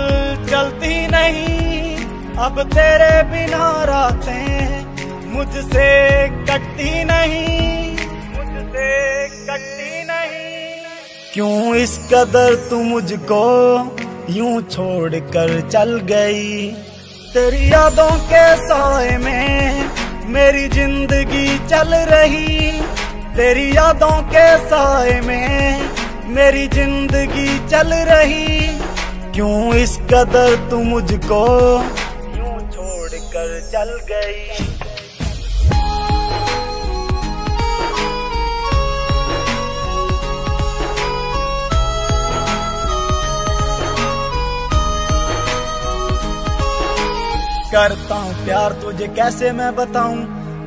चलती नहीं, अब तेरे बिना रातें मुझसे कटती नहीं, मुझसे कटती नहीं। क्यों इस कदर तू मुझको यूं छोड़ कर चल गई, तेरी यादों के साए में मेरी जिंदगी चल रही, तेरी यादों के साए में मेरी जिंदगी चल रही। क्यों इस कदर तू मुझको यूं छोड़ कर चल गई। करता हूँ प्यार तुझे कैसे मैं बताऊं,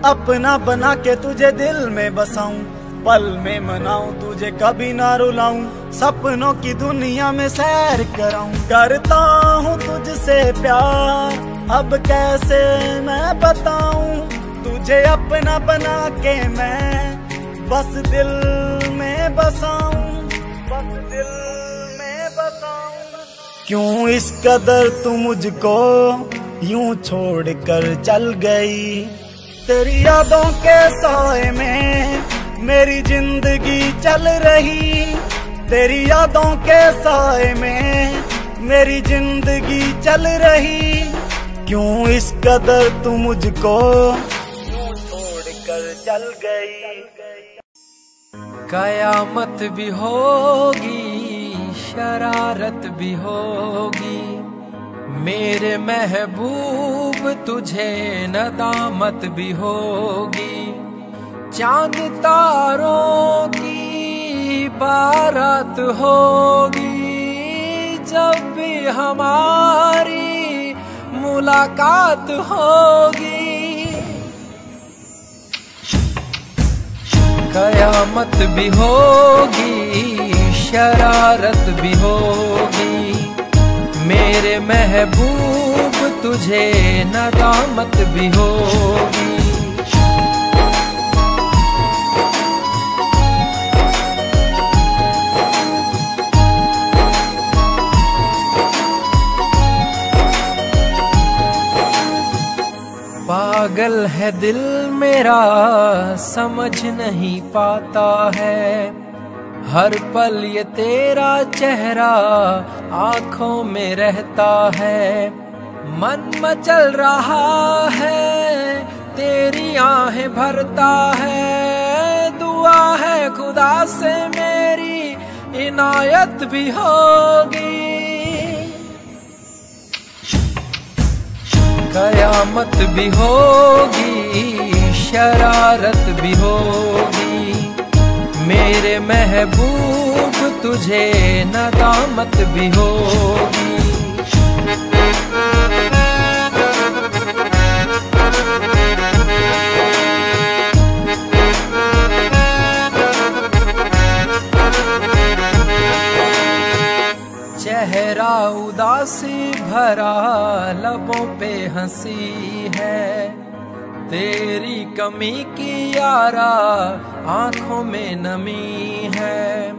अपना बना के तुझे दिल में बसाऊं, पल में मनाऊं तुझे कभी ना रुलाऊं, सपनों की दुनिया में सैर कराऊं। करता हूँ तुझसे प्यार अब कैसे मैं बताऊं, तुझे अपना बना के मैं बस दिल में बसाऊं, बस दिल में बसाऊं। क्यों इस कदर तू मुझको यूं छोड़ कर चल गई, तेरी यादों के साए में मेरी जिंदगी चल रही, तेरी यादों के साए में मेरी जिंदगी चल रही। क्यों इस कदर तू मुझको यूं छोड़ कर चल गई। कयामत भी होगी, शरारत भी होगी, मेरे महबूब तुझे नदामत भी होगी। चांद तारों की बारात होगी, जब भी हमारी मुलाकात होगी। कयामत भी होगी, शरारत भी होगी, मेरे महबूब तुझे नदामत भी होगी। पागल है दिल मेरा समझ नहीं पाता है, हर पल ये तेरा चेहरा आँखों में रहता है। मन मचल रहा है तेरी आहें भरता है, दुआ है खुदा से मेरी इनायत भी होगी। कयामत भी होगी, शरारत भी होगी, मेरे महबूब तुझे नदामत भी होगी। चेहरा उदासी भरा, लबों पे हंसी है, तेरी कमी की यारा आँखों में नमी है।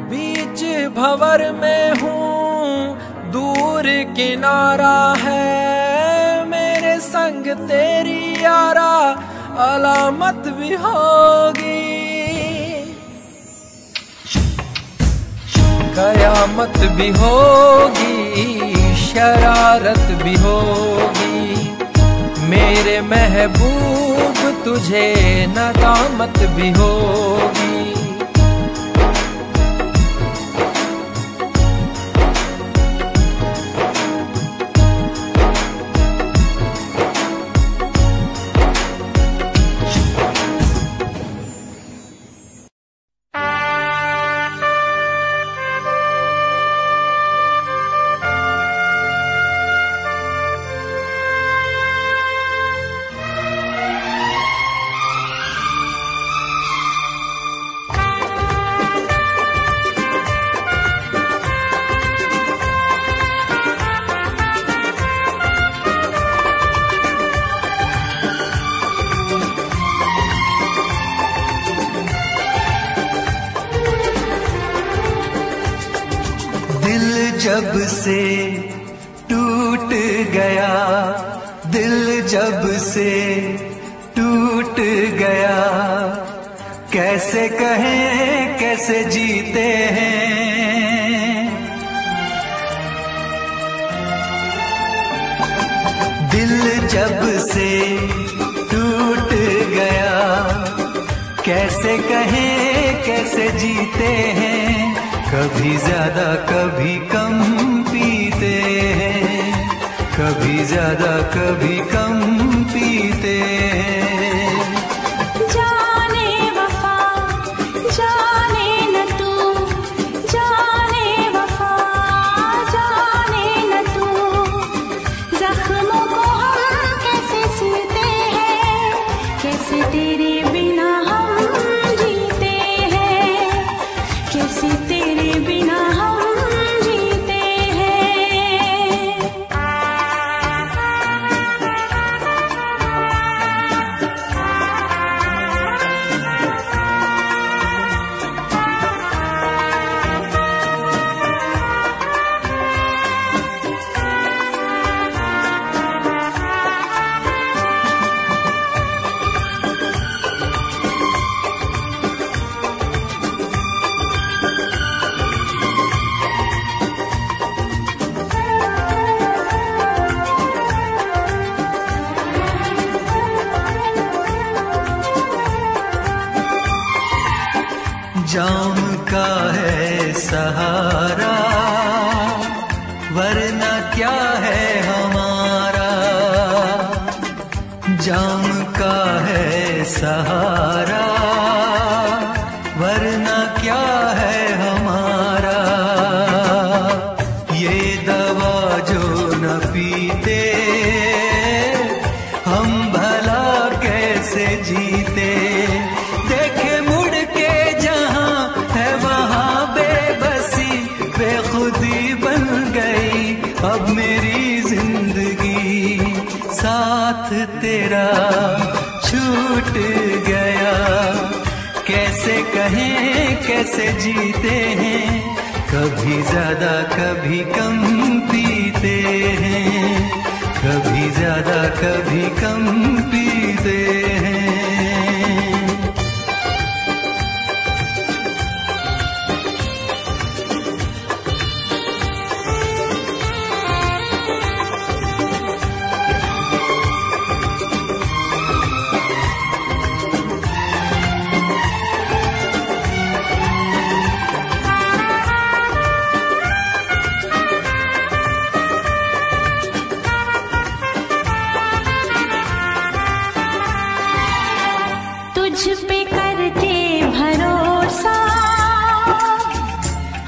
बीच भंवर में हूँ दूर किनारा है, मेरे संग तेरी यारा अलामत भी होगी, कयामत भी होगी, शरारत भी होगी, मेरे महबूब तुझे नदामत भी होगी। जब से टूट गया, दिल जब से टूट गया, कैसे कहें कैसे जीते हैं। दिल जब से टूट गया, कैसे कहें कैसे जीते हैं। कभी ज्यादा कभी कम पीते हैं, कभी ज्यादा कभी कम पीते हैं। जाने वफा जाने न तू, जाने वफा जाने न तू, जख्मों को हम कैसे सीते हैं, कैसे तेरे बिना हम जीते हैं, कैसे तेरे बिना हम जीते हैं। जाम का है सहारा, वरना क्या है हमारा। जाम का है सहारा, वरना क्या है हमारा। ये दवा जो न पीते, हम भला कैसे जीते। देखे मुड़ के जहां है वहां बेबसी, बेखुदी बन गई अब मेरी जिंदगी। साथ तेरा छूट गया, कैसे कहें कैसे जीते हैं। कभी ज्यादा कभी कम पीते हैं, कभी ज्यादा कभी कम पीते हैं। तुझ पे करके भरोसा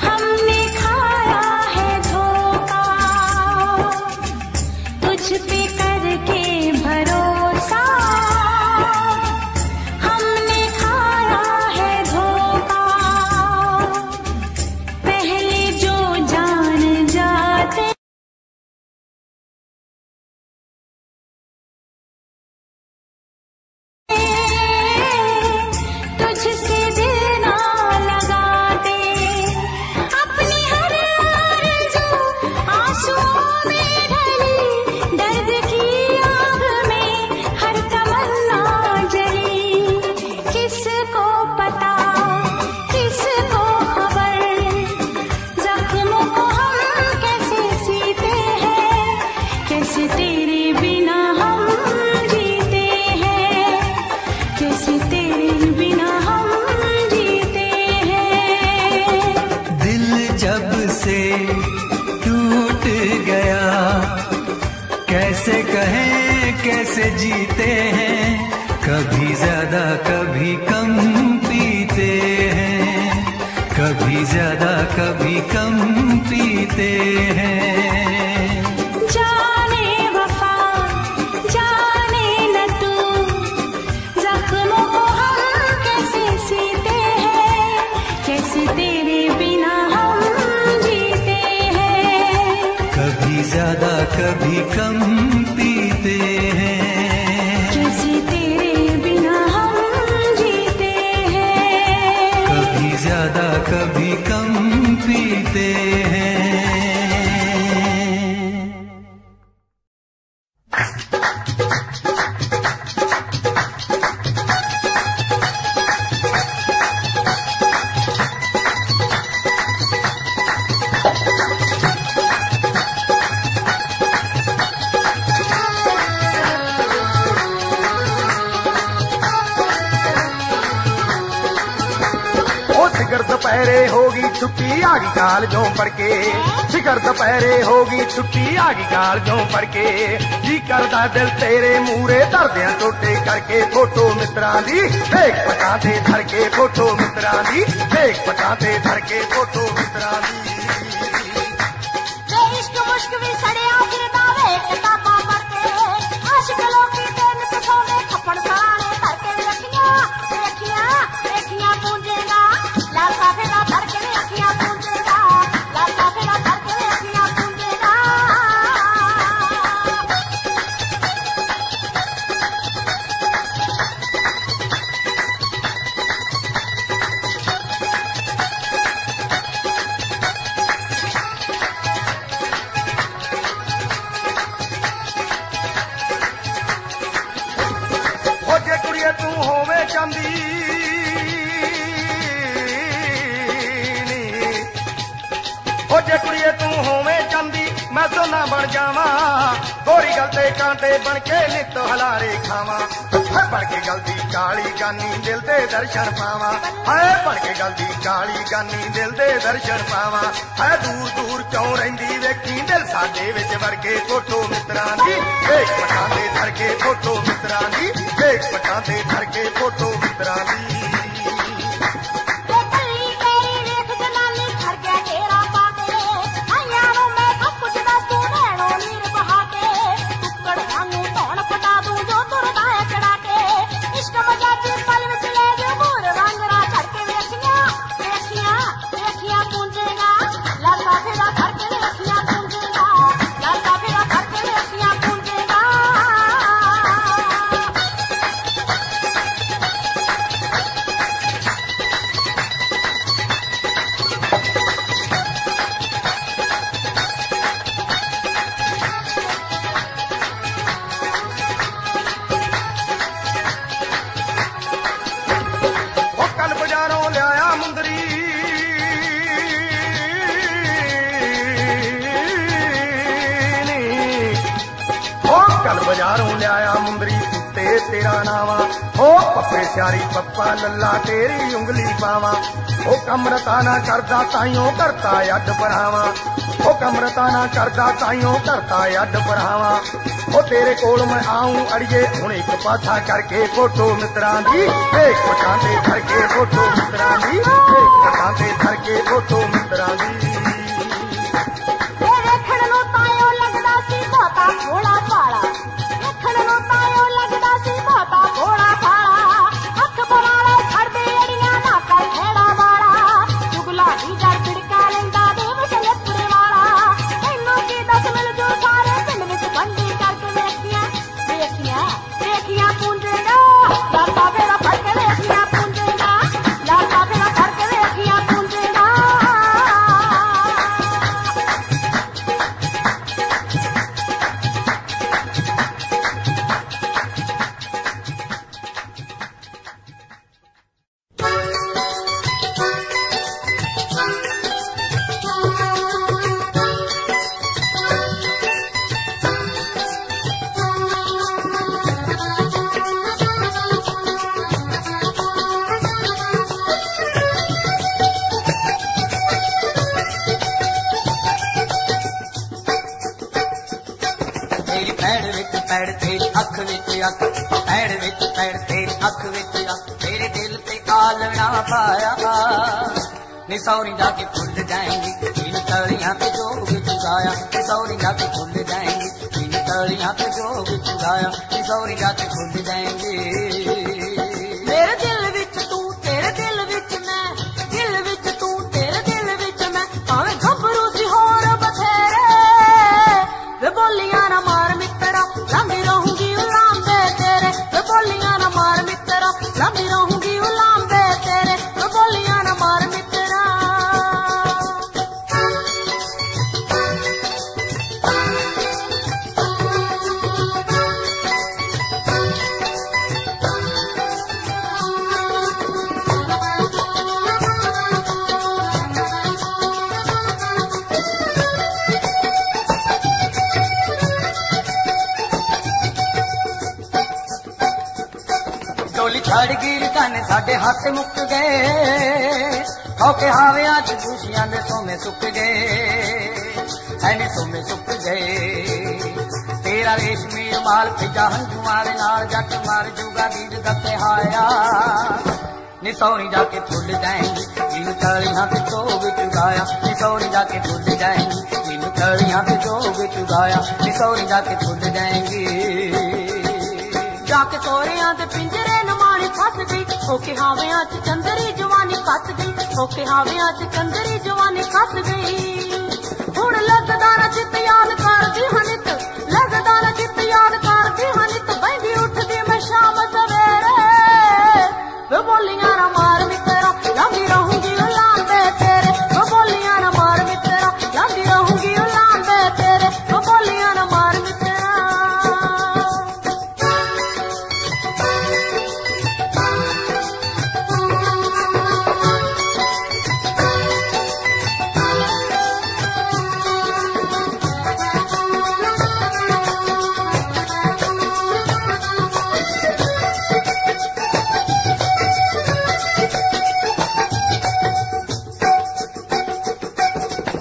हमने खाया है धोखा, तुझ पे करके भरोसा हमने खाया है धोखा। पहले जो जान जाते कैसे तेरे बिना हम जीते हैं, कैसे तेरे बिना हम जीते हैं। दिल जब से टूट गया, कैसे कहें कैसे जीते हैं, कभी ज्यादा कभी कम पीते हैं, कभी ज्यादा कभी कम पीते हैं। जाने वफा जाने न तू, जख्मों को हम कैसे सीते हैं, कैसे तेरे बिना हम जीते हैं। कभी ज्यादा कभी कम पीते हैं, कैसे तेरे बिना हम जीते हैं। कभी ज्यादा कभी कम पीते हैं। शिखर दोपहरे होगी छुट्टी आगी काल जो पड़ के, शिखर दोपहरे होगी छुट्टी आगी काल जो पड़ के, जी करदा दिल तेरे मूरे धरदियां टोटे करके, फोटो मित्रां दी देख पटाते धर के, फोटो मित्रां दी देख पटाते धर के, फोटो मित्रां दी। इश्क मुश्क भी सड़िया फिरदा वे किताबां पढ़ते, आशिक लोकी तेन तसोवे खप्पड़ सराणे करके रखियां रखियां रखियां पूंजेगा, लासा फेरा धर के रखियां पूंजेगा, लासा फेरा धर के रखियां पूंजेगा। हो जे कुड़िए तू होवे चांदी हो जे कुड़िए तू होवे चांदी, मैं सोना बन जावा, गोरी गलते कांटे बन के नित हलारे खावा, है बन के गलती काली गानी दिल दे दर्शन पावा, है बन के गलती काली गानी दिल दे दर्शन पावा, है दूर दूर क्यों रहिंदी वेखी दिल साडे विच वड़ के, फोटो मित्रां दी देख पटाते धर के, फोटो मित्रां दी देख पटाते धर के, फोटो मित्रां दी। बाजारों लिया मुंदरी ते तेरा नावा, ओ पप्पे स्यारी पप्पा लल्ला तेरी उंगली पावा, ओ कमरता ना करदा ताइयों करता अड बढ़ावा, ओ कमरता ना करदा ताइयों करता अड बढ़ावा, ओ तेरे कोल मैं आऊं अड़िए हुण एक पासा करके, फोटो मित्रां दी देख पटाते धर के, फोटो मित्रां दी देख पटाते धर के, फोटो मित्रां दी। भोला पाला रखण नु तायो लगदा सी बहुता भोला पाला, हथ बनाला छड़ दे अड़ियां ना कर खेड़ा वाला, चुगला दी जड़ बिड़का लेंदा देव सलेपुरे वाला, तैनू की दस मिल जो सारे पिंड विच बंडी करके वेखियां वेखियां वेखियां पूंजेगा, लासा फेरा फड़ के वेखियां पूंजेगा, लासा फेरा फड़ के वेखियां पूंजेगा। तेरी पैड़ विच पैड़ तेरी अख विच अख, पैड़ विच पैड़ तेरी अख विच अख, तेरे दिल पे आलना पाया नी सौरी जाके भूल जाएंगी इन तलियां पे जोग चुराया, नी सौरी जाके भूल जाएंगी इन तलियां पे जोग चुराया, नी सौरी जाके भूल जाएंगी। मेरे दिल विच तू तेरे दिल विच मैं, दिल विच तू तेरे दिल विच मैं, भावें घबरू सी होर बथेरे वे बोलियां ना मार मित्रा लंबी रहूंगी उलांबे तेरे, वे बोलियां ना मार मित्रा लंबी रहूंगी उलांबे तेरे, वे बोलियां ना मार मित्रा। डोली छड़ गिर काने साडे हाथ मुक गए, औके हावियां च खुशियां दे सोमे सुक गए, ऐने सोमे सुक गए। तेरा रेशमी रुमाल फिजा हंजुआं दे नाल जट मार जूगा दीद दते हाया नी सौरी जाके भूल जाएंगी इन तलियां पे जोग चुराया, नी सौरी जाके भूल जाएंगी इन तलियां पे जोग चुराया, नी सौरी जाके भूल जाएंगी। जाके सोरियां दे पिंजरे नमानी फस गई, होके हावियां च चंदरी जवानी कस गई, होके हावियां च चंदरी जवानी कस गई। हुण लगदा ना चित याद करदी हनित, लगदा ना चित याद करदी हनित, बहदी उठदी मैं शाम सवेरे वे बोलियां ना मार मित्रा लंबी रहूंगी उलांबे तेरे, वे बोलियां ना मार मित्रा लंबी रहूंगी उलांबे तेरे, वे बोलियां ना मार मित्रा।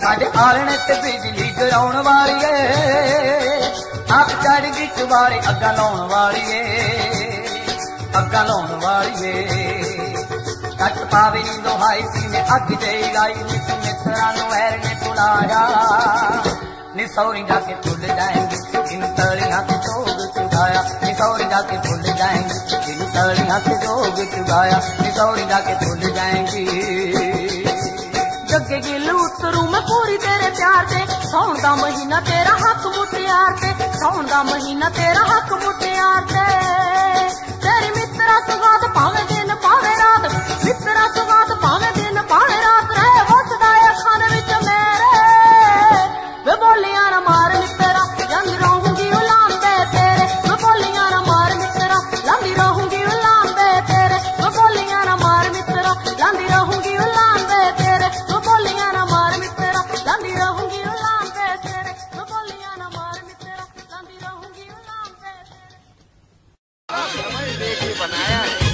साडे आलने ते बिजली गिराउण वाली है, आप चढ़ गई चुबारे अग्गा लाउण वाली है, अग्गा लाउण वाली है। कट पावे नी दोहाई सी ने अग जई लाई, नित मित्रा नू वैर ने पुलाया नी सौरी जाके भूल जाएंगी इन तलियां पे जोग चुराया, नी सौरी जाके भूल जाएंगी इन तलियां पे जोग चुराया, नी सौरी जाके भूल जाएंगी। जगे गिल उतरू मैं पूरी तेरे प्यार से, सौन दा महीना तेरा हक मुटियार से, सौन दा महीना तेरा हक मुटियार से। तेरी मित्रा सुगात भावे दिन भावे रात, मित्रा सुगात भावे दिन भावे रात, रहे वसदा अखां दे विच मेरे वे बोलियां ना मार मित्रा लंबी रहूंगी उलांबे तेरे, वे बोलियां ना मार मित्रा लंबी रहूंगी उलांबे तेरे, वे बोलियां ना मार मित्रा लंबी रहूंगी उलांबे तेरे, वे बोलियां ना मार मित्रा लंबी रहूंगी उलांबे तेरे, वे बोलियां ना मार मित्रा लंबी रहूंगी उलांबे तेरे। बनाया है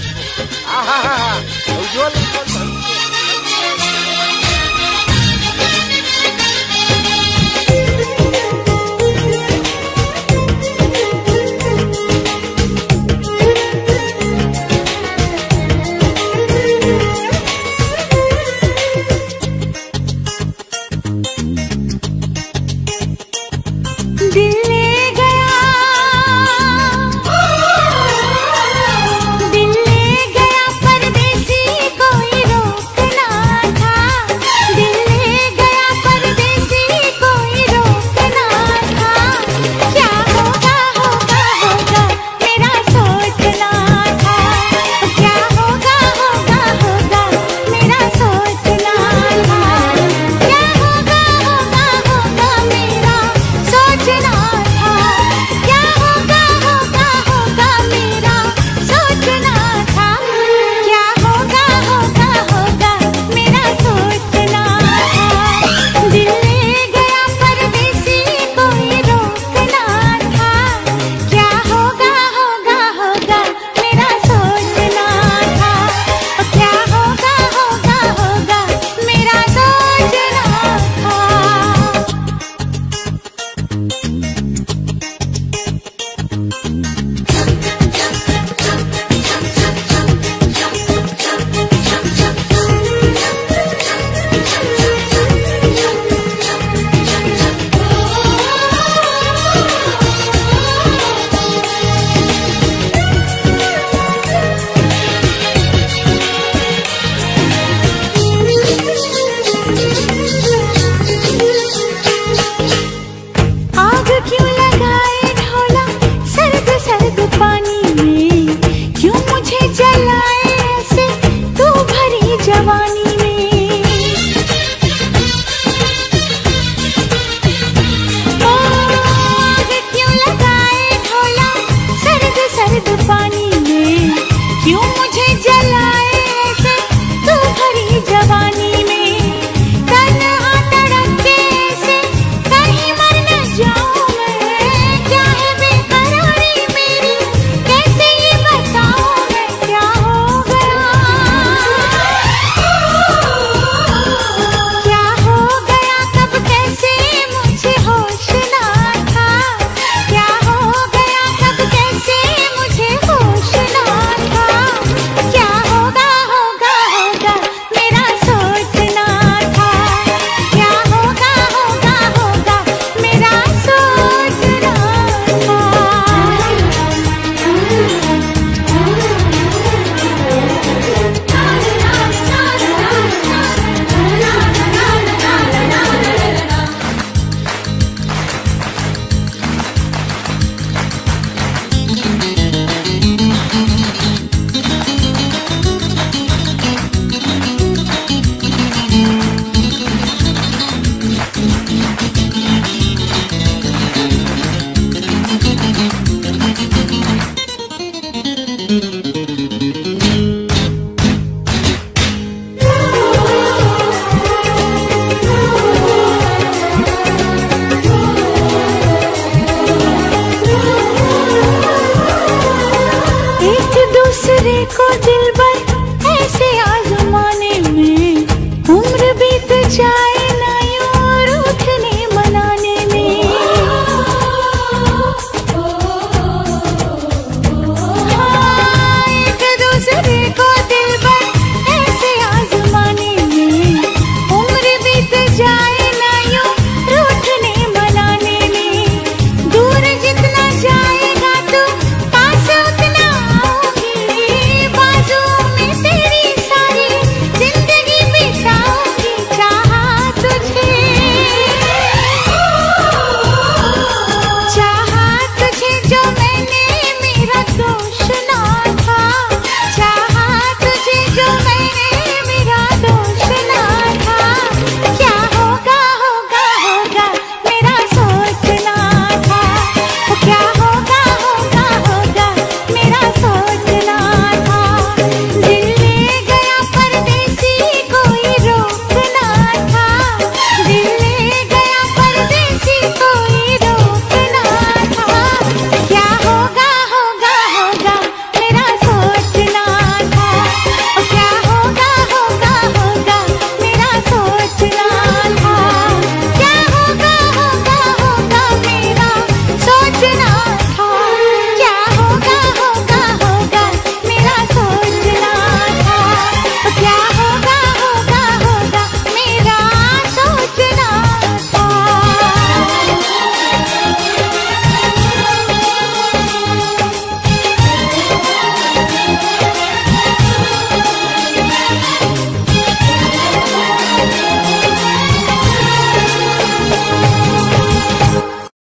को दे